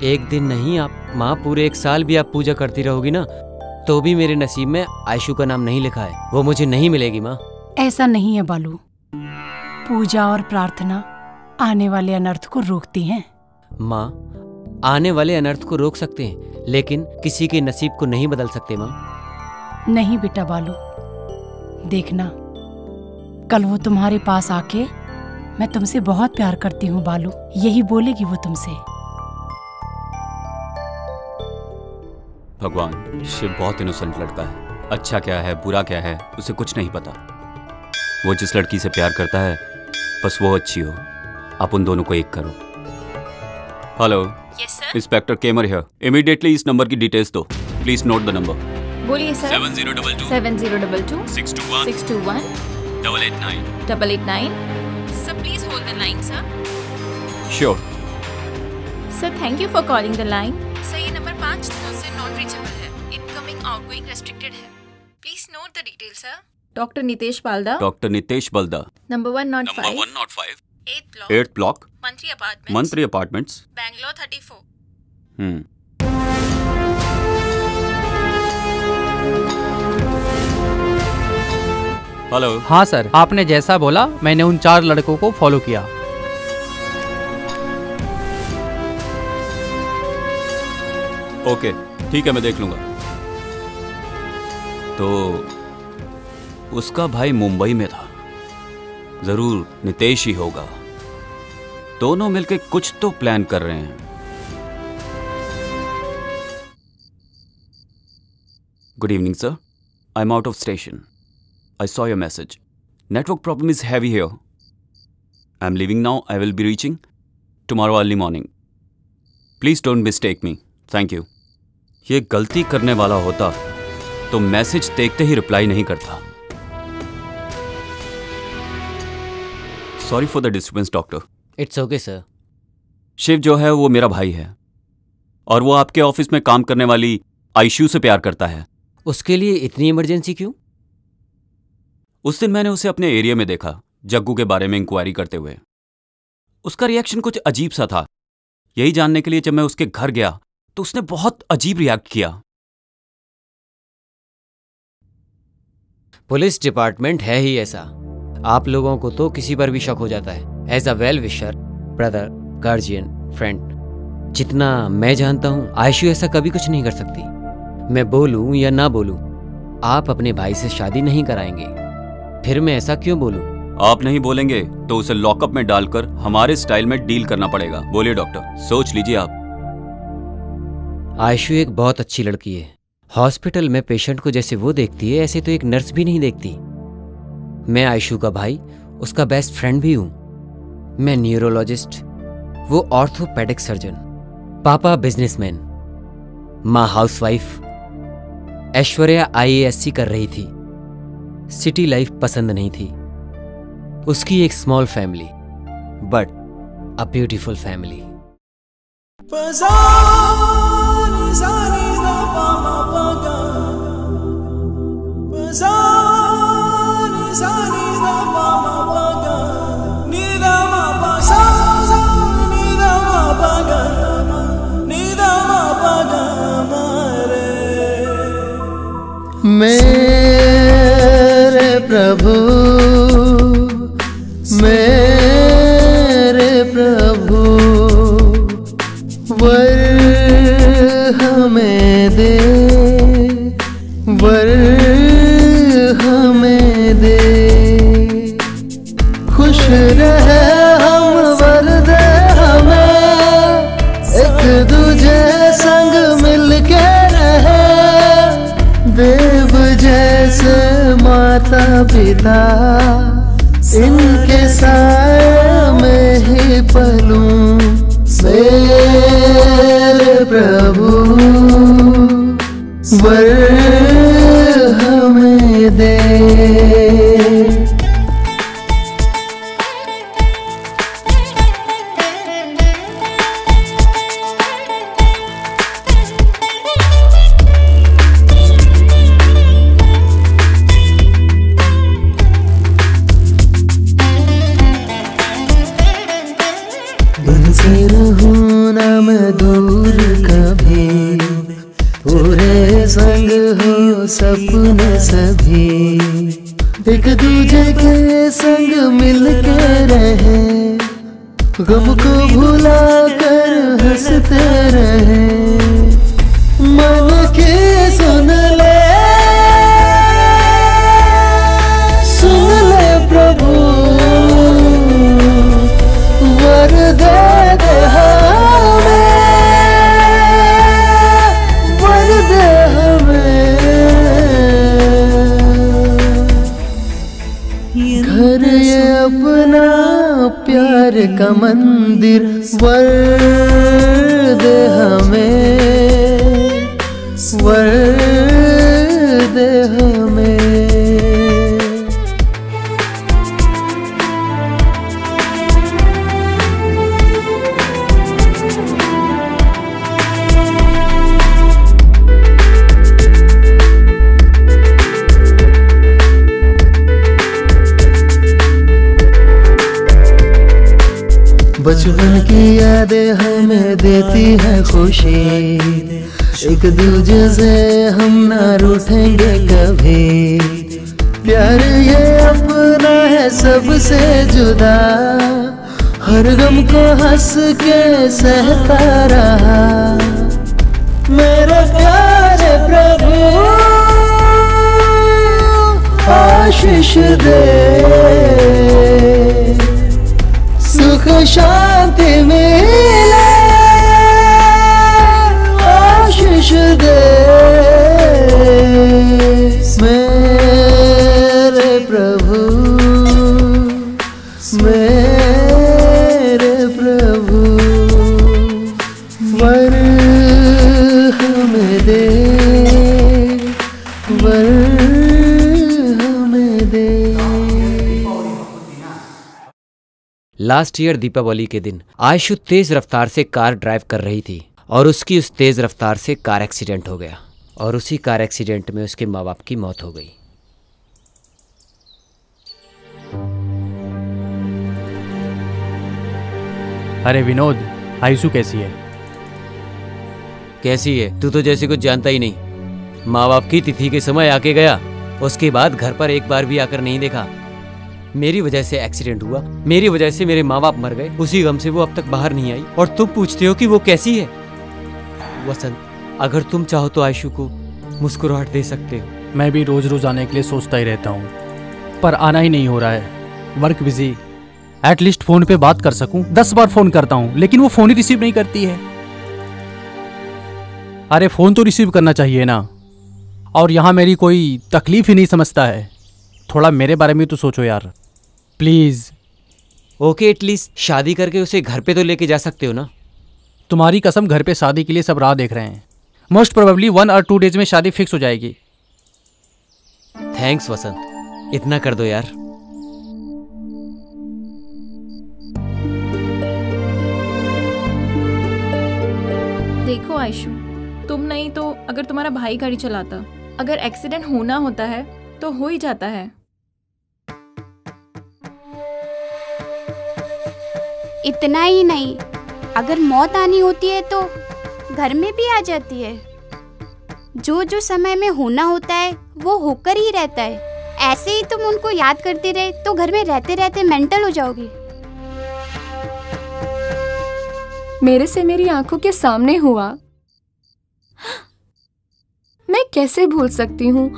एक दिन नहीं आप माँ, पूरे 1 साल भी आप पूजा करती रहोगी ना, तो भी मेरे नसीब में आयशु का नाम नहीं लिखा है, वो मुझे नहीं मिलेगी माँ। ऐसा नहीं है बालू, पूजा और प्रार्थना आने वाले अनर्थ को रोकती हैं। माँ, आने वाले अनर्थ को रोक सकते हैं, लेकिन किसी के नसीब को नहीं बदल सकते माँ। नहीं बेटा बालू, देखना कल वो तुम्हारे पास आके मैं तुमसे बहुत प्यार करती हूँ बालू, यही बोलेगी वो तुमसे। भगवान, शिव बहुत इनोसेंट लड़का है। अच्छा क्या है बुरा क्या है उसे कुछ नहीं पता। वो जिस लड़की से प्यार करता है बस वो अच्छी हो। आप उन दोनों को एक करो। हेलो, इंस्पेक्टर केमर हियर। इमीडिएटली इस नंबर की डिटेल्स दो। Please note the number. बोलिए sir. 7022 7022 621 621 889 889। Sir please hold the line sir. Sure. Sir thank you for calling the line. Sir ये नंबर 5 दिनों से नॉट रीचेबल है। इनकमिंग आउटगोइंग रेस्ट्रिक्टेड है। Please note the detail sir. Doctor Nitesh Balda. Doctor Nitesh Balda. Number 105 8th block Mantri apartments Bangalore 34। Hello. हाँ sir, आपने जैसा बोला मैंने उन 4 लड़कों को फॉलो किया। ओके ठीक है, मैं देख लूंगा। तो उसका भाई मुंबई में था, जरूर नितेश ही होगा। दोनों मिलके कुछ तो प्लान कर रहे हैं। Good evening sir, I am out of station. I saw your message. Network problem is heavy here. I'm leaving now. I will be reaching tomorrow early morning. Please don't mistake me. Thank you. ये गलती करने वाला होता तो message देखते ही reply नहीं करता। Sorry for the disturbance, doctor. It's okay, sir. Shiv जो है वो मेरा भाई है और वो आपके ऑफिस में काम करने वाली आयशु से प्यार करता है। उसके लिए इतनी इमरजेंसी क्यों? उस दिन मैंने उसे अपने एरिया में देखा, जग्गू के बारे में इंक्वायरी करते हुए। उसका रिएक्शन कुछ अजीब सा था। यही जानने के लिए जब मैं उसके घर गया तो उसने बहुत अजीब रिएक्ट किया। पुलिस डिपार्टमेंट है ही ऐसा। आप लोगों को तो किसी पर भी शक हो जाता है। As a well wisher, brother, guardian, friend, जितना मैं जानता हूं आयशु ऐसा कभी कुछ नहीं कर सकती। मैं बोलूं या ना बोलूं, आप अपने भाई से शादी नहीं कराएंगे। फिर मैं ऐसा क्यों बोलूं? आप नहीं बोलेंगे तो उसे लॉकअप में डालकर हमारे स्टाइल में डील करना पड़ेगा। बोलिए डॉक्टर, सोच लीजिए आप। आयशु एक बहुत अच्छी लड़की है। हॉस्पिटल में पेशेंट को जैसे वो देखती है ऐसे तो एक नर्स भी नहीं देखती। मैं आयशु का भाई, उसका बेस्ट फ्रेंड भी हूं। मैं न्यूरोलॉजिस्ट, वो ऑर्थोपेडिक सर्जन। पापा बिजनेसमैन, माँ हाउसवाइफ। ऐश्वर्या IASC कर रही थी। सिटी लाइफ पसंद नहीं थी। उसकी एक small family, but a beautiful family. मेरे प्रभु, मेरे प्रभु, वर हमें दे, वर हमें दे। खुश रहे हम, वर दे हमें, एक दूजे से से माता पिता, इनके साए में ही पलूं। मेरे प्रभु वर हमें दे। इनसे रहूं ना मैं दूर कभी, पूरे संग हो सपने सभी। एक दूजे के संग मिल के रहे, गम को भुला कर हंसते रहे। मन के सुन ले प्रभु, वर दे दे हमें, वर दे हमें। घर ये अपना प्यार का मंदिर, वर दे हमें, वर दे हमें। बचपन की यादें हमें देती है खुशी, एक दूजे से हम ना रूठेंगे कभी। प्यार ये अपना है सबसे जुदा, हर गम को हंस के सहता रहा। मेरा प्यार प्रभु आशीष दे, सुख शांति मिले, आशीष दे। मेरे प्रभु, मेरे प्रभु, वर हमें दे, वर हमें दे। लास्ट ईयर दीपावली के दिन आयशु तेज रफ्तार से कार ड्राइव कर रही थी और उसकी उस तेज रफ्तार से कार एक्सीडेंट हो गया और उसी कार एक्सीडेंट में उसके माँ बाप की मौत हो गई। अरे विनोद, आयशु कैसी है? कैसी है? तू तो जैसे कुछ जानता ही नहीं। माँ बाप की तिथि के समय आके गया, उसके बाद घर पर एक बार भी आकर नहीं देखा। मेरी वजह से एक्सीडेंट हुआ, मेरी वजह से मेरे माँ बाप मर गए, उसी गम से वो अब तक बाहर नहीं आई और तुम पूछते हो कि वो कैसी है। वसंत, अगर तुम चाहो तो आयशु को मुस्कुराहट दे सकते हो। मैं भी रोज रोज आने के लिए सोचता ही रहता हूँ, पर आना ही नहीं हो रहा है। वर्क बिजी, एटलीस्ट फोन पे बात कर सकूं। 10 बार फोन करता हूँ लेकिन वो फोन ही रिसीव नहीं करती है। अरे फोन तो रिसीव करना चाहिए ना। और यहाँ मेरी कोई तकलीफ ही नहीं समझता है। थोड़ा मेरे बारे में तो सोचो यार, प्लीज। ओके, एटलीस्ट शादी करके उसे घर पे तो लेके जा सकते हो ना। तुम्हारी कसम, घर पे शादी के लिए सब राह देख रहे हैं। मोस्ट प्रोबेबली 1 और 2 डेज में शादी फिक्स हो जाएगी। थैंक्स वसंत, इतना कर दो यार। देखो आयशु, तुम नहीं तो अगर तुम्हारा भाई गाड़ी चलाता, अगर एक्सीडेंट होना होता है तो हो ही जाता है। इतना ही नहीं, अगर मौत आनी होती है तो घर में भी आ जाती है। जो जो समय में होना होता है वो होकर ही रहता है। ऐसे ही तुम उनको याद करते रहे तो घर में रहते रहते मेंटल हो जाओगे। मेरे से मेरी आंखों के सामने हुआ, मैं कैसे भूल सकती हूँ।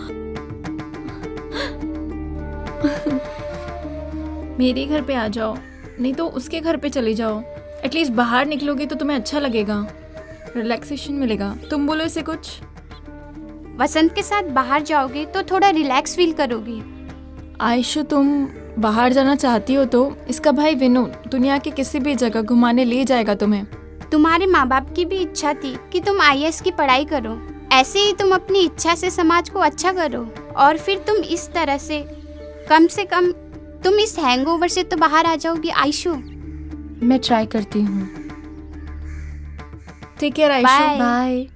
मेरे घर पे आ जाओ, नहीं तो उसके घर पे चले जाओ। एटलीस्ट बाहर निकलोगे तो तुम्हें अच्छा लगेगा, रिलैक्सेशन मिलेगा। तुम बोलो इसे कुछ। वसंत के साथ बाहर जाओगे तो थोड़ा रिलैक्स फील करोगी। आयशु, तुम बाहर जाना चाहती हो तो इसका भाई विनू दुनिया की किसी भी जगह घुमाने ले जाएगा तुम्हें। तुम्हारे माँ बाप की भी इच्छा थी कि तुम IAS की पढ़ाई करो, ऐसे ही तुम अपनी इच्छा से समाज को अच्छा करो और फिर तुम इस तरह से कम तुम इस हैंगओवर से तो बाहर आ जाओगी आयशु। मैं ट्राई करती हूँ। ठीक है आयशु, बाय।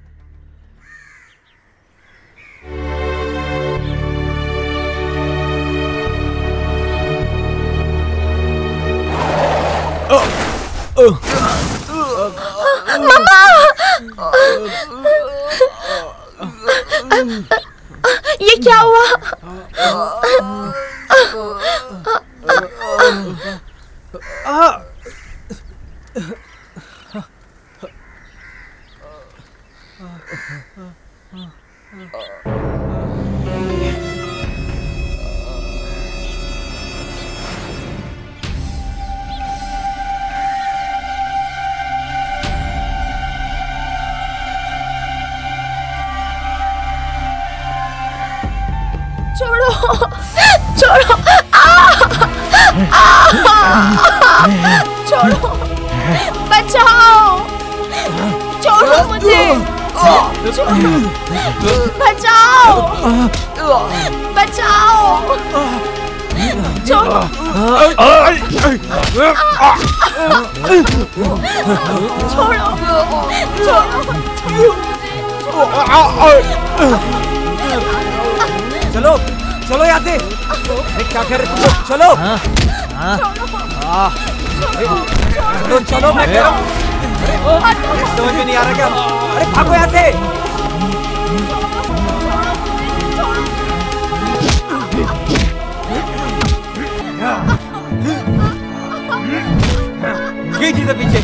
मम्मा! ये क्या हुआ? छोड़ो, छोड़ो, छोड़ो, बचाओ, छोड़ो मुझे, बचाओ, बचाओ, छोड़ो, चलो चलो यहाँ से। क्या कर रहे तुम लोग? चलो चलो चलो, मैं कह रहा हूँ। समझ में नहीं आ रहा क्या? अरे भागो यहाँ से। ये चीज़ पीछे।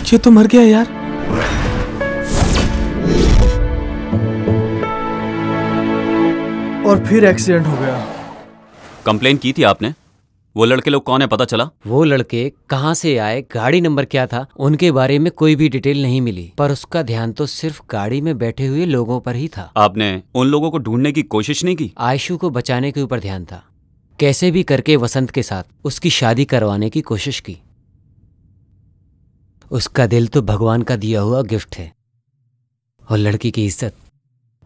ये तो मर गया यार। और फिर एक्सीडेंट हो गया। कंप्लेन की थी आपने? वो लड़के लोग कौन है पता चला? वो लड़के कहाँ से आए, गाड़ी नंबर क्या था, उनके बारे में कोई भी डिटेल नहीं मिली, पर उसका ध्यान तो सिर्फ गाड़ी में बैठे हुए लोगों पर ही था। आपने उन लोगों को ढूंढने की कोशिश नहीं की? आयशु को बचाने के ऊपर ध्यान था। कैसे भी करके वसंत के साथ उसकी शादी करवाने की कोशिश की। उसका दिल तो भगवान का दिया हुआ गिफ्ट है, और लड़की की इज्जत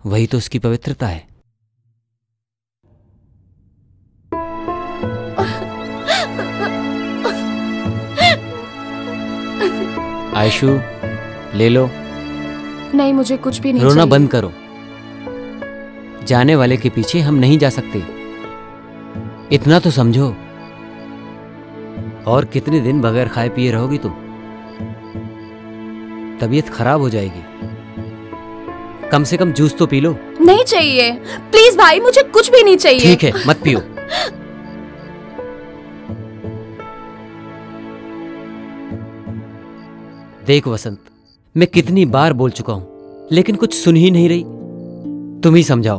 वही तो उसकी पवित्रता है। आयशु, ले लो। नहीं, मुझे कुछ भी नहीं रोना चाहिए। बंद करो। जाने वाले के पीछे हम नहीं जा सकते, इतना तो समझो। और कितने दिन बगैर खाए पिए रहोगी तुम? तबीयत खराब हो जाएगी। कम से कम जूस तो पी लो। नहीं चाहिए, प्लीज भाई, मुझे कुछ भी नहीं चाहिए। ठीक है, मत पियो। देख वसंत, मैं कितनी बार बोल चुका हूं, लेकिन कुछ सुन ही नहीं रही। तुम ही समझाओ।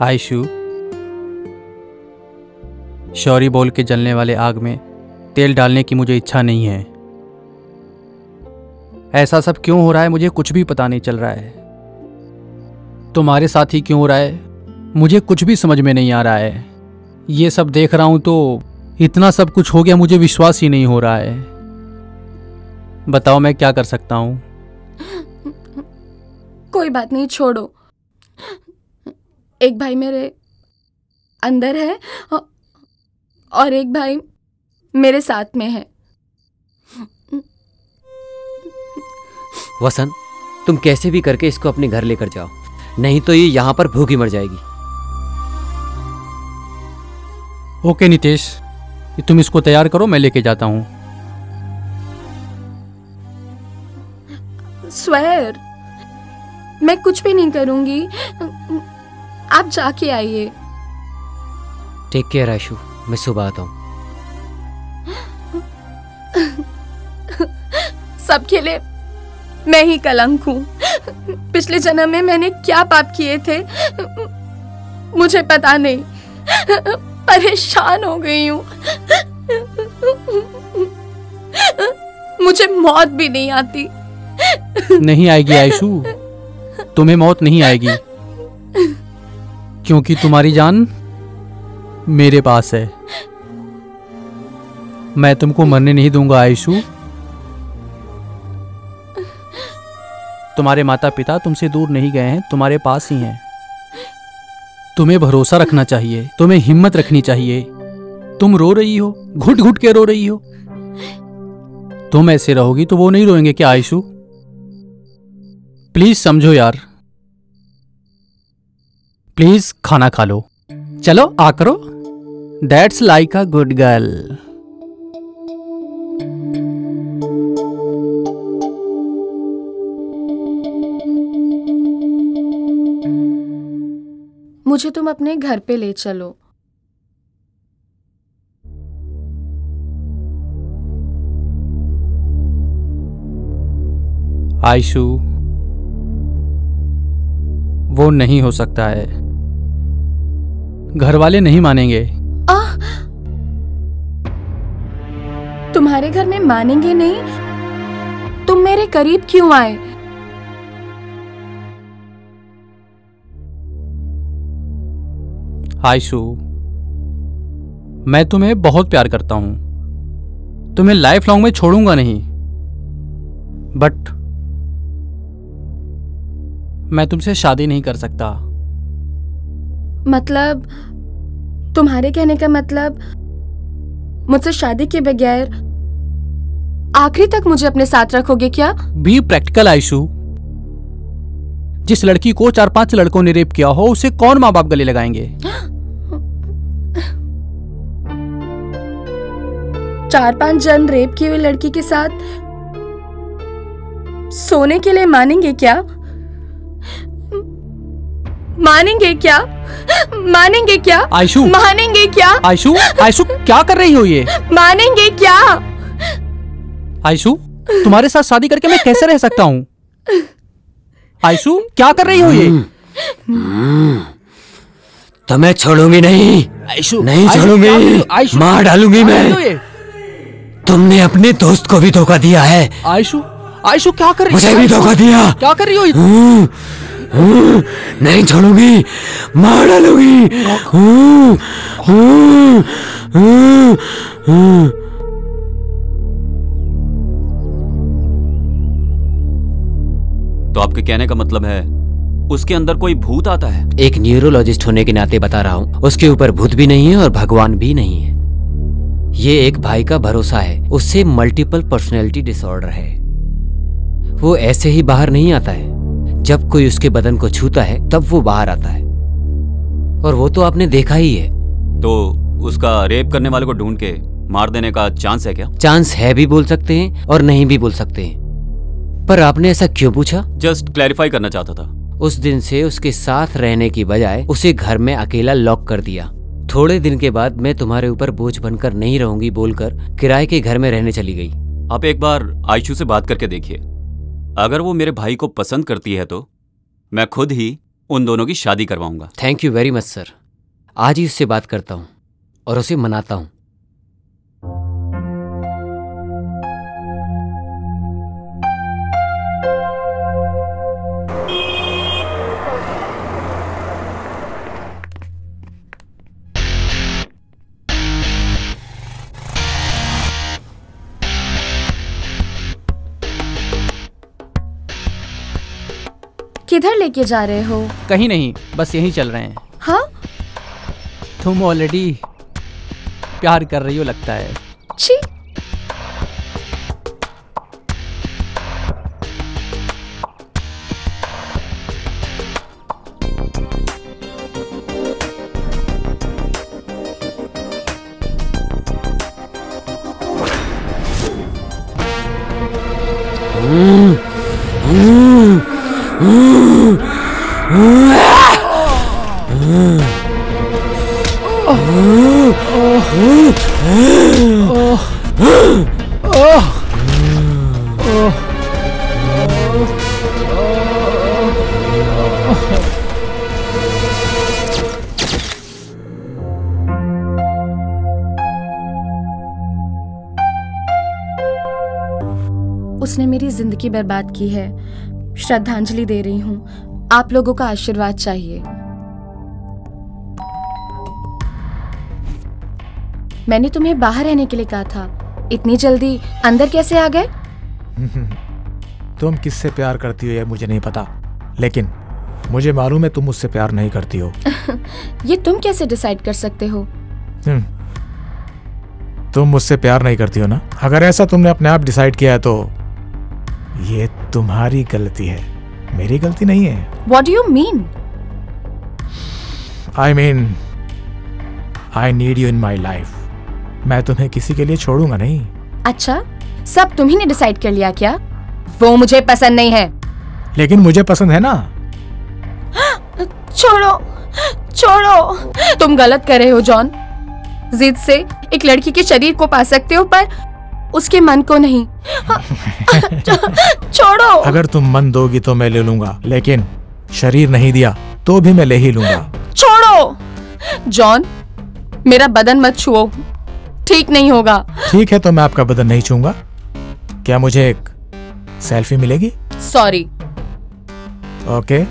आयशु, शौरी बोल के जलने वाले आग में तेल डालने की मुझे इच्छा नहीं है। ऐसा सब क्यों हो रहा है मुझे कुछ भी पता नहीं चल रहा है। तुम्हारे साथ ही क्यों हो रहा है मुझे कुछ भी समझ में नहीं आ रहा है। ये सब देख रहा हूं तो इतना सब कुछ हो गया, मुझे विश्वास ही नहीं हो रहा है। बताओ मैं क्या कर सकता हूं? कोई बात नहीं, छोड़ो। एक भाई मेरे अंदर है और एक भाई मेरे साथ में है। वसंत, तुम कैसे भी करके इसको अपने घर लेकर जाओ, नहीं तो ये यहां पर भूखी मर जाएगी। ओके नितेश, तुम इसको तैयार करो, मैं लेके जाता हूं। स्वेर, मैं कुछ भी नहीं करूंगी, आप जाके आइए। टेक केयर आयशु, मैं सुबह आता हूं। सबके लिए मैं ही कलंक हूं। पिछले जन्म में मैंने क्या पाप किए थे मुझे पता नहीं। परेशान हो गई हूँ। मुझे मौत भी नहीं आती। नहीं आएगी आयशू, तुम्हें मौत नहीं आएगी, क्योंकि तुम्हारी जान मेरे पास है। मैं तुमको मरने नहीं दूंगा आयशू। तुम्हारे माता पिता तुमसे दूर नहीं गए हैं, तुम्हारे पास ही हैं। तुम्हें भरोसा रखना चाहिए, तुम्हें हिम्मत रखनी चाहिए। तुम रो रही हो, घुट घुट के रो रही हो। तुम ऐसे रहोगी तो वो नहीं रोएंगे क्या आयशू? प्लीज समझो यार, प्लीज खाना खा लो। चलो आ करो। That's like a good girl. मुझे तुम अपने घर पे ले चलो। आयशू, वो नहीं हो सकता है। घर वाले नहीं मानेंगे। तुम्हारे घर में मानेंगे नहीं? तुम मेरे करीब क्यों आए? आयशू, मैं तुम्हें बहुत प्यार करता हूं, तुम्हें लाइफ लॉन्ग में छोड़ूंगा नहीं, बट मैं तुमसे शादी नहीं कर सकता। मतलब तुम्हारे कहने का मतलब मुझसे शादी के बगैर आखिरी तक मुझे अपने साथ रखोगे क्या? Be practical Aishu. जिस लड़की को 4-5 लड़कों ने रेप किया हो उसे कौन माँ बाप गले लगाएंगे? 4-5 जन रेप की हुई लड़की के साथ सोने के लिए मानेंगे क्या? मानेंगे क्या? मानेंगे क्या? आयशू, मानेंगे क्या? आयशू, आयशू क्या कर रही हो ये? मानेंगे क्या? आयशू, तुम्हारे साथ शादी करके मैं कैसे रह सकता हूँ? आयशू क्या कर रही हो ये? तो मैं छोड़ूंगी नहीं। आयशू, नहीं छोड़ूंगी, मार डालूंगी मैं। तुमने अपने दोस्त को भी धोखा दिया है। आयशू, आयशू क्या कर रही हो? मुझे भी धोखा दिया। क्या कर रही हो? नहीं छोड़ूंगी, मार डालूंगी। तो आपके कहने का मतलब है उसके अंदर कोई भूत आता है? एक न्यूरोलॉजिस्ट होने के नाते बता रहा हूँ, उसके ऊपर भूत भी नहीं है और भगवान भी नहीं है। ये एक भाई का भरोसा है, उससे मल्टीपल पर्सनैलिटी डिसऑर्डर है। वो ऐसे ही बाहर नहीं आता है, जब कोई उसके बदन को छूता है तब वो बाहर आता है, और वो तो आपने देखा ही है। तो उसका रेप करने वाले को ढूंढ के मार देने का चांस है क्या? चांस है भी बोल सकते हैं और नहीं भी बोल सकते हैं, पर आपने ऐसा क्यों पूछा? जस्ट क्लैरिफाई करना चाहता था। उस दिन से उसके साथ रहने की बजाय उसे घर में अकेला लॉक कर दिया। थोड़े दिन के बाद मैं तुम्हारे ऊपर बोझ बनकर नहीं रहूंगी बोलकर किराए के घर में रहने चली गई। आप एक बार आयशू से बात करके देखिए, अगर वो मेरे भाई को पसंद करती है तो मैं खुद ही उन दोनों की शादी करवाऊंगा। Thank you very much sir. आज ही उससे बात करता हूँ और उसे मनाता हूँ। किधर लेके जा रहे हो? कहीं नहीं, बस यहीं चल रहे हैं। हाँ? तुम ऑलरेडी प्यार कर रही हो लगता है। छी। उसने मेरी जिंदगी बर्बाद की है। श्रद्धांजलि दे रही हूँ। आप लोगों का आशीर्वाद चाहिए। मैंने तुम्हें बाहर रहने के लिए कहा था, इतनी जल्दी अंदर कैसे आ गए? तुम किससे प्यार करती हो ये मुझे नहीं पता, लेकिन मुझे मालूम है तुम मुझसे प्यार नहीं करती हो। ये तुम कैसे डिसाइड कर सकते हो? तुम मुझसे प्यार नहीं करती हो ना? अगर ऐसा तुमने अपने आप डिसाइड किया है तो ये तुम्हारी गलती है, मेरी गलती नहीं है। What do you mean? I mean, I need you in my life. मैं तुम्हें किसी के लिए छोड़ूंगा नहीं। अच्छा, सब तुम्ही ने डिसाइड कर लिया क्या? वो मुझे पसंद नहीं है। लेकिन मुझे पसंद है ना। छोड़ो, छोड़ो। तुम गलत कर रहे हो जॉन। जिद से एक लड़की के शरीर को पा सकते हो पर उसके मन को नहीं। छोड़ो। अगर तुम मन दोगी तो मैं ले लूंगा, लेकिन शरीर नहीं दिया तो भी मैं ले ही लूंगा। छोड़ो जॉन, मेरा बदन मत छुओ, ठीक नहीं होगा। ठीक है तो मैं आपका बदन नहीं छूंगा। क्या मुझे एक सेल्फी मिलेगी? Sorry. Okay.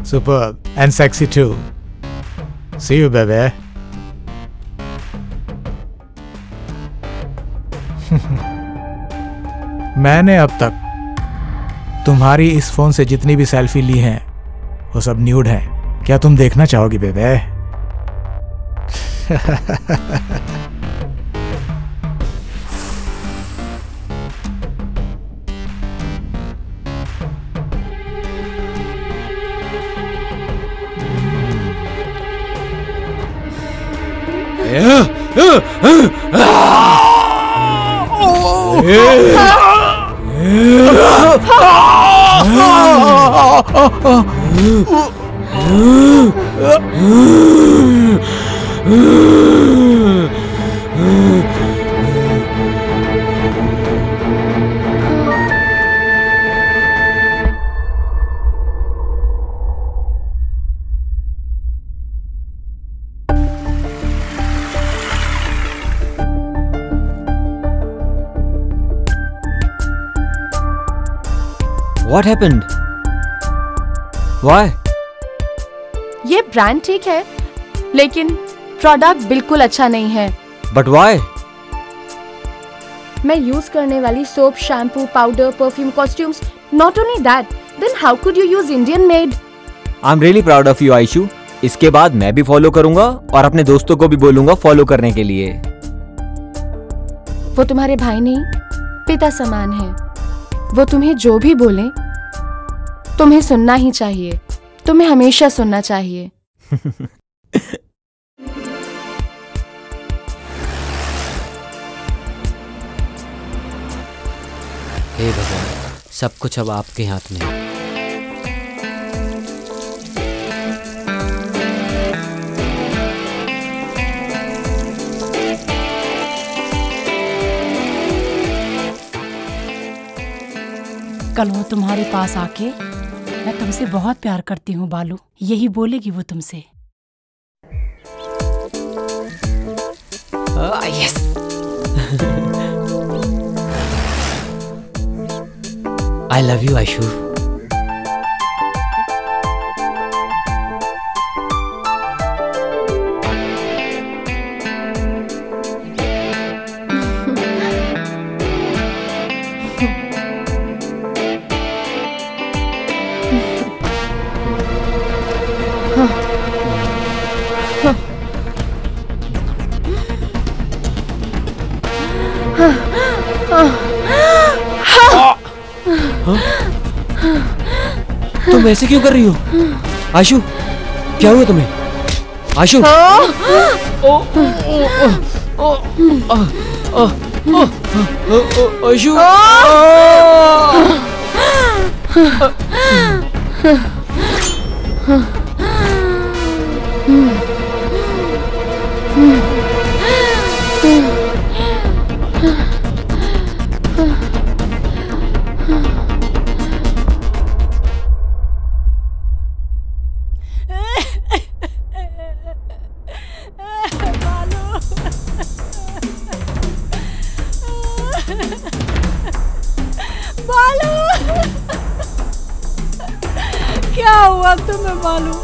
Superb and sexy too. See you, baby. मैंने अब तक तुम्हारी इस फोन से जितनी भी सेल्फी ली हैं वो सब न्यूड है। क्या तुम देखना चाहोगी बेबे? What happened? Why? ये ब्रांड ठीक है, लेकिन प्रोडक्ट बिल्कुल अच्छा नहीं है। But why? मैं यूज करने वाली soap, shampoo, powder, perfume, costumes, not only that, then how could you use Indian made? I'm really proud of you, Aishu. इसके बाद मैं भी फॉलो करूंगा और अपने दोस्तों को भी बोलूंगा फॉलो करने के लिए। वो तुम्हारे भाई नहीं, पिता समान है। वो तुम्हें जो भी बोले तुम्हें सुनना ही चाहिए, तुम्हें हमेशा सुनना चाहिए। हे भगवान, सब कुछ अब आपके हाथ में है। कल वो तुम्हारे पास आके मैं तुमसे बहुत प्यार करती हूँ बालू, यही बोलेगी वो तुमसे। Yes. I love you Aishu. तुम ऐसे क्यों कर रही हो आयशु? क्या हुआ तुम्हें आयशु? आयशु हुआ तुम्हें मालूम?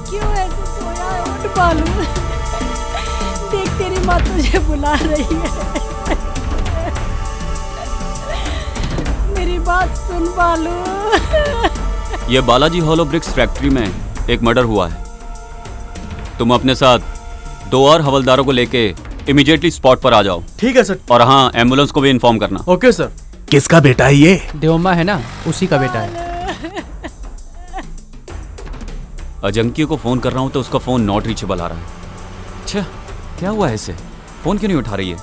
क्यों ऐसे सोया है? उठ बालू, देख तेरी माँ तुझे बुला रही है। मेरी बात सुन बालू। ये बालाजी हॉलो ब्रिक्स फैक्ट्री में एक मर्डर हुआ है। तुम अपने साथ 2 और हवलदारों को लेके इमीडिएटली स्पॉट पर आ जाओ। ठीक है सर। और हाँ, एम्बुलेंस को भी इन्फॉर्म करना। Okay sir. किसका बेटा है ये? देवम्मा है ना, उसी का बेटा है। अजंकी को फोन कर रहा हूँ तो उसका फोन नॉट रीचेबल आ रहा है। अच्छा, क्या हुआ है इसे? फोन क्यों नहीं उठा रही है?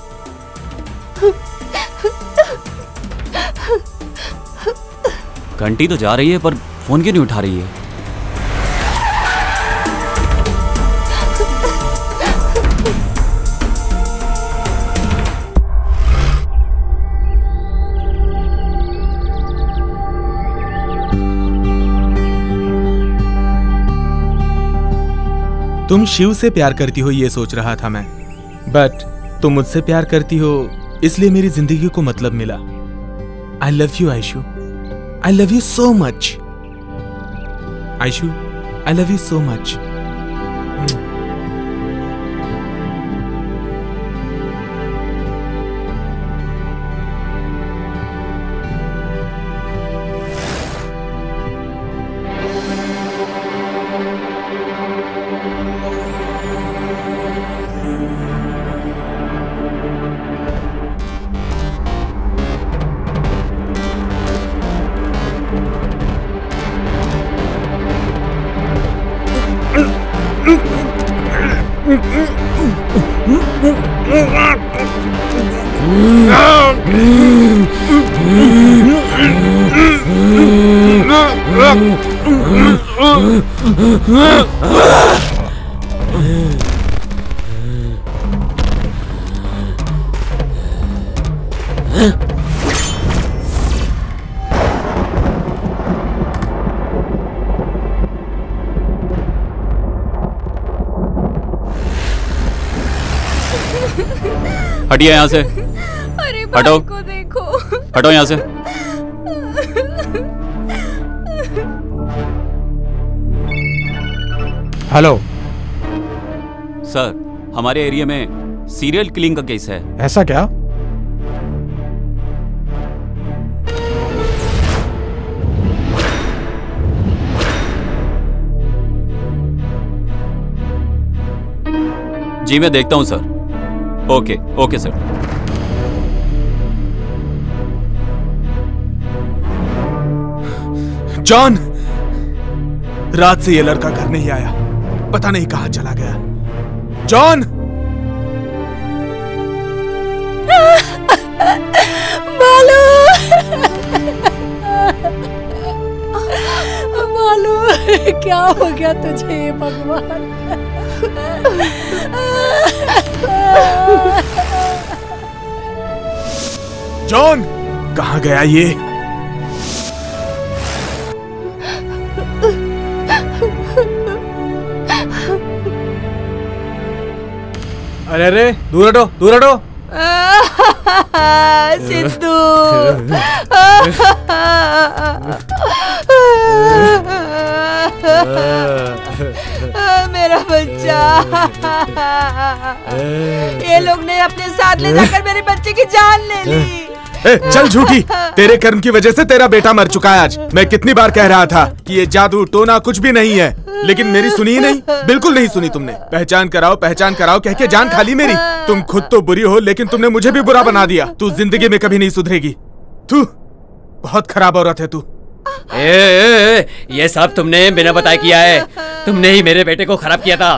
घंटी तो जा रही है पर फोन क्यों नहीं उठा रही है? तुम शिव से प्यार करती हो ये सोच रहा था मैं, बट तुम मुझसे प्यार करती हो इसलिए मेरी जिंदगी को मतलब मिला। I love you Ayshu, I love you so much. Ayshu, I love you so much. हटिए यहाँ से। अरे हटो, को देखो। हटो यहाँ से। हेलो सर, हमारे एरिया में सीरियल किलिंग का केस है। ऐसा क्या? जी मैं देखता हूं sir. Okay okay sir. John, रात से ये लड़का घर नहीं आया, पता नहीं कहां चला गया। जॉन! बालू, बालू, क्या हो गया तुझे भगवान? जॉन, कहां गया ये? अरे अरे, दूर हटो, दूर हटो। सिद्धू, मेरा बच्चा। ये लोग ने अपने साथ ले जाकर मेरे बच्चे की जान ले ली। चल झूठी, तेरे कर्म की वजह से तेरा बेटा मर चुका है आज। मैं कितनी बार कह रहा था कि ये जादू टोना कुछ भी नहीं है, लेकिन मेरी सुनी ही नहीं, बिल्कुल नहीं सुनी तुमने। पहचान कराओ कह के जान खाली मेरी। तुम खुद तो बुरी हो, लेकिन तुमने मुझे भी बुरा बना दिया। तू जिंदगी में कभी नहीं सुधरेगी। तू बहुत खराब औरत है तू। ये सब तुमने बिना बताए किया है। तुमने ही मेरे बेटे को खराब किया था।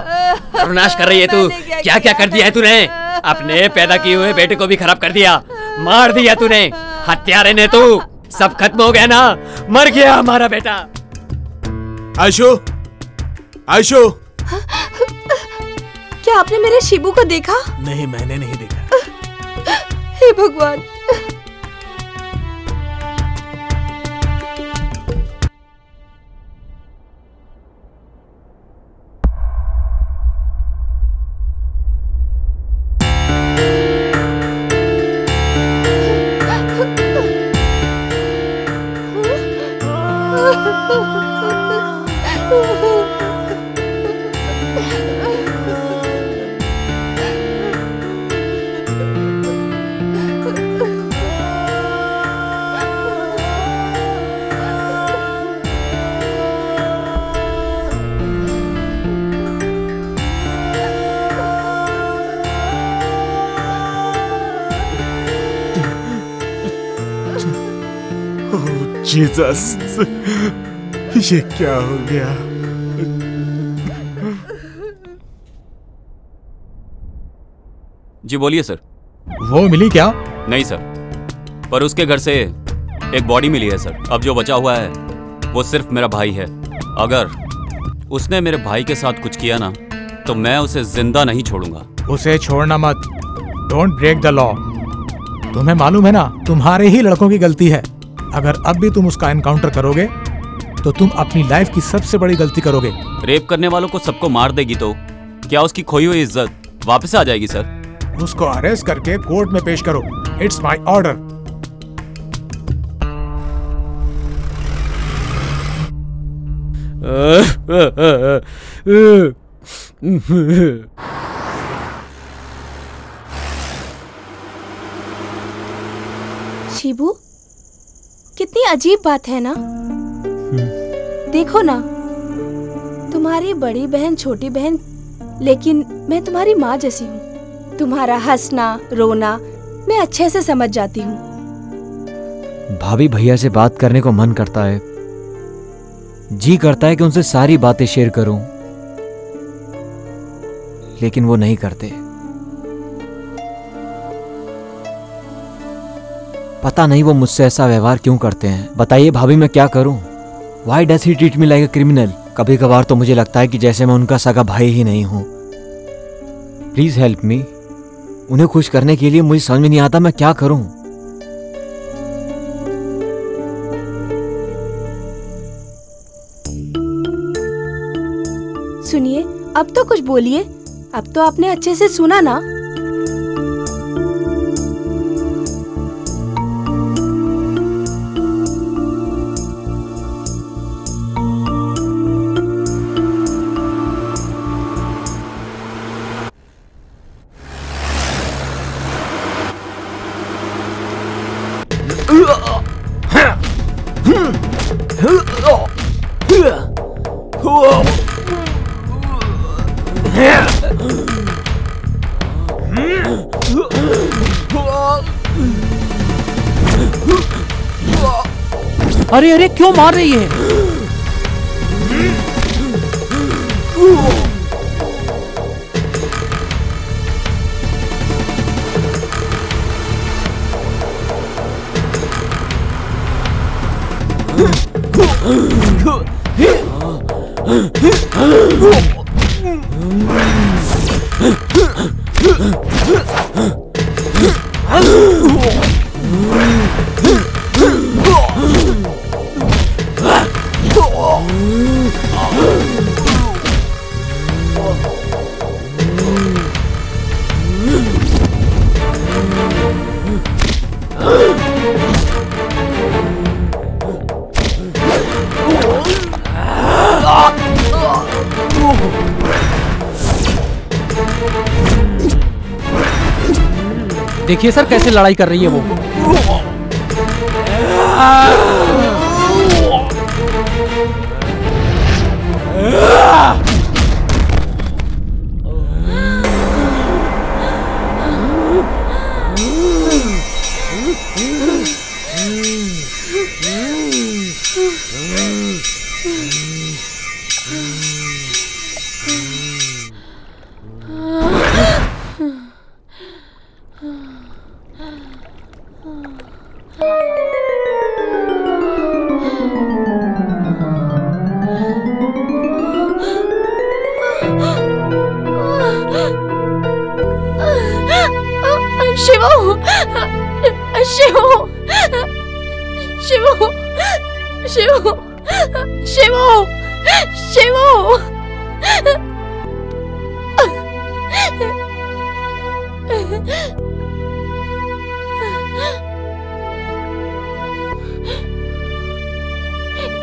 सर्वनाश कर रही है तू। क्या क्या कर दिया है तूने? अपने पैदा किए हुए बेटे को भी खराब कर दिया, मार दिया तूने। हत्यारे ने तू। सब खत्म हो गया ना, मर गया हमारा बेटा। आयशु, आयशु, क्या आपने मेरे शिबू को देखा? नहीं, मैंने नहीं देखा। हे भगवान। जीसस, ये क्या हो गया? जी बोलिए सर। वो मिली क्या? नहीं सर, पर उसके घर से एक बॉडी मिली है सर। अब जो बचा हुआ है वो सिर्फ मेरा भाई है। अगर उसने मेरे भाई के साथ कुछ किया ना तो मैं उसे जिंदा नहीं छोड़ूंगा। उसे छोड़ना मत। Don't break the law. तुम्हें मालूम है ना, तुम्हारे ही लड़कों की गलती है। अगर अब भी तुम उसका एनकाउंटर करोगे तो तुम अपनी लाइफ की सबसे बड़ी गलती करोगे। रेप करने वालों को सबको मार देगी तो क्या उसकी खोई हुई इज्जत वापस आ जाएगी सर? उसको अरेस्ट करके कोर्ट में पेश करो। It's my order. शिबू, कितनी अजीब बात है ना। देखो ना, तुम्हारी बड़ी बहन छोटी बहन, लेकिन मैं तुम्हारी माँ जैसी हूँ। तुम्हारा हंसना रोना मैं अच्छे से समझ जाती हूँ। भाभी भैया से बात करने को मन करता है, जी करता है कि उनसे सारी बातें शेयर करूं, लेकिन वो नहीं करते। पता नहीं वो मुझसे ऐसा व्यवहार क्यों करते हैं। बताइए भाभी, मैं क्या करूं? Why does he treat me like a criminal? कभी कभार तो मुझे लगता है कि जैसे मैं उनका सगा भाई ही नहीं हूं। Please help me. उन्हें खुश करने के लिए मुझे समझ में नहीं आता मैं क्या करूं। सुनिए, अब तो कुछ बोलिए। अब तो आपने अच्छे से सुना ना। अरे अरे, क्यों मार रही है? देखिए सर कैसे लड़ाई कर रही है वो।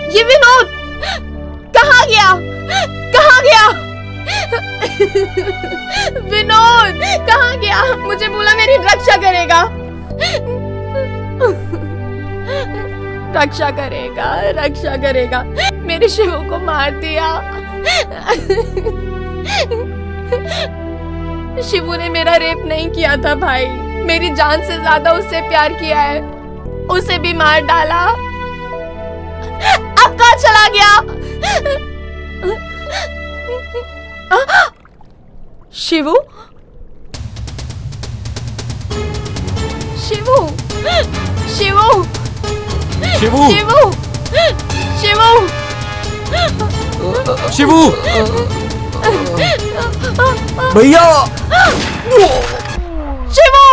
ये विनोद कहाँ गया? कहाँ गया? विनोद कहाँ गया? मुझे बोला मेरी रक्षा करेगा। रक्षा करेगा, रक्षा करेगा। मेरे शिवू को मार दिया। शिवू ने मेरा रेप नहीं किया था भाई, मेरी जान से ज्यादा उससे प्यार किया है। उसे भी मार डाला। अब कहाँ चला गया? शिवू, शिवू, शिवू, शिवू, शिवू, शिवू, शिवू, भैया, शिवू,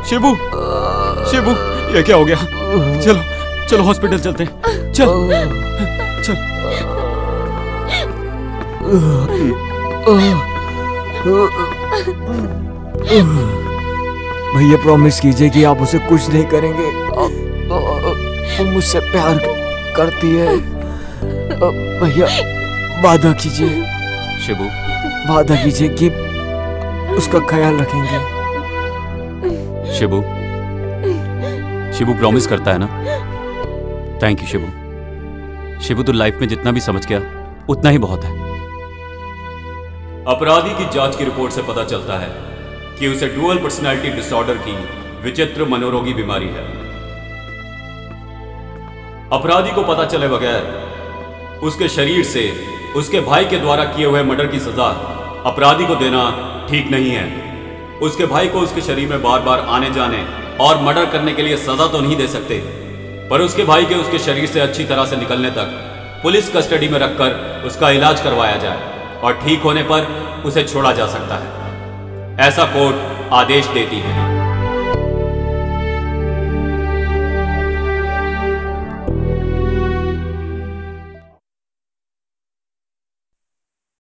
शिवू, शिवू, ये क्या हो गया? चलो चलो हॉस्पिटल चलते हैं। चल चल। भैया प्रॉमिस कीजिए कि आप उसे कुछ नहीं करेंगे। वो मुझसे प्यार करती है। भैया वादा कीजिए। शिबू, वादा कीजिए कि उसका ख्याल रखेंगे। शिबू, शिबू प्रॉमिस करता है ना? Thank you Shibu. शिबू तो लाइफ में जितना भी समझ गया उतना ही बहुत है। अपराधी की जांच की रिपोर्ट से पता चलता है कि उसे डुअल पर्सनालिटी डिसऑर्डर की विचित्र मनोरोगी बीमारी है। अपराधी को पता चले बगैर उसके शरीर से उसके भाई के द्वारा किए हुए मर्डर की सजा अपराधी को देना ठीक नहीं है। उसके भाई को उसके शरीर में बार बार आने जाने और मर्डर करने के लिए सजा तो नहीं दे सकते, पर उसके भाई के उसके शरीर से अच्छी तरह से निकलने तक पुलिस कस्टडी में रखकर उसका इलाज करवाया जाए और ठीक होने पर उसे छोड़ा जा सकता है, ऐसा कोर्ट आदेश देती है।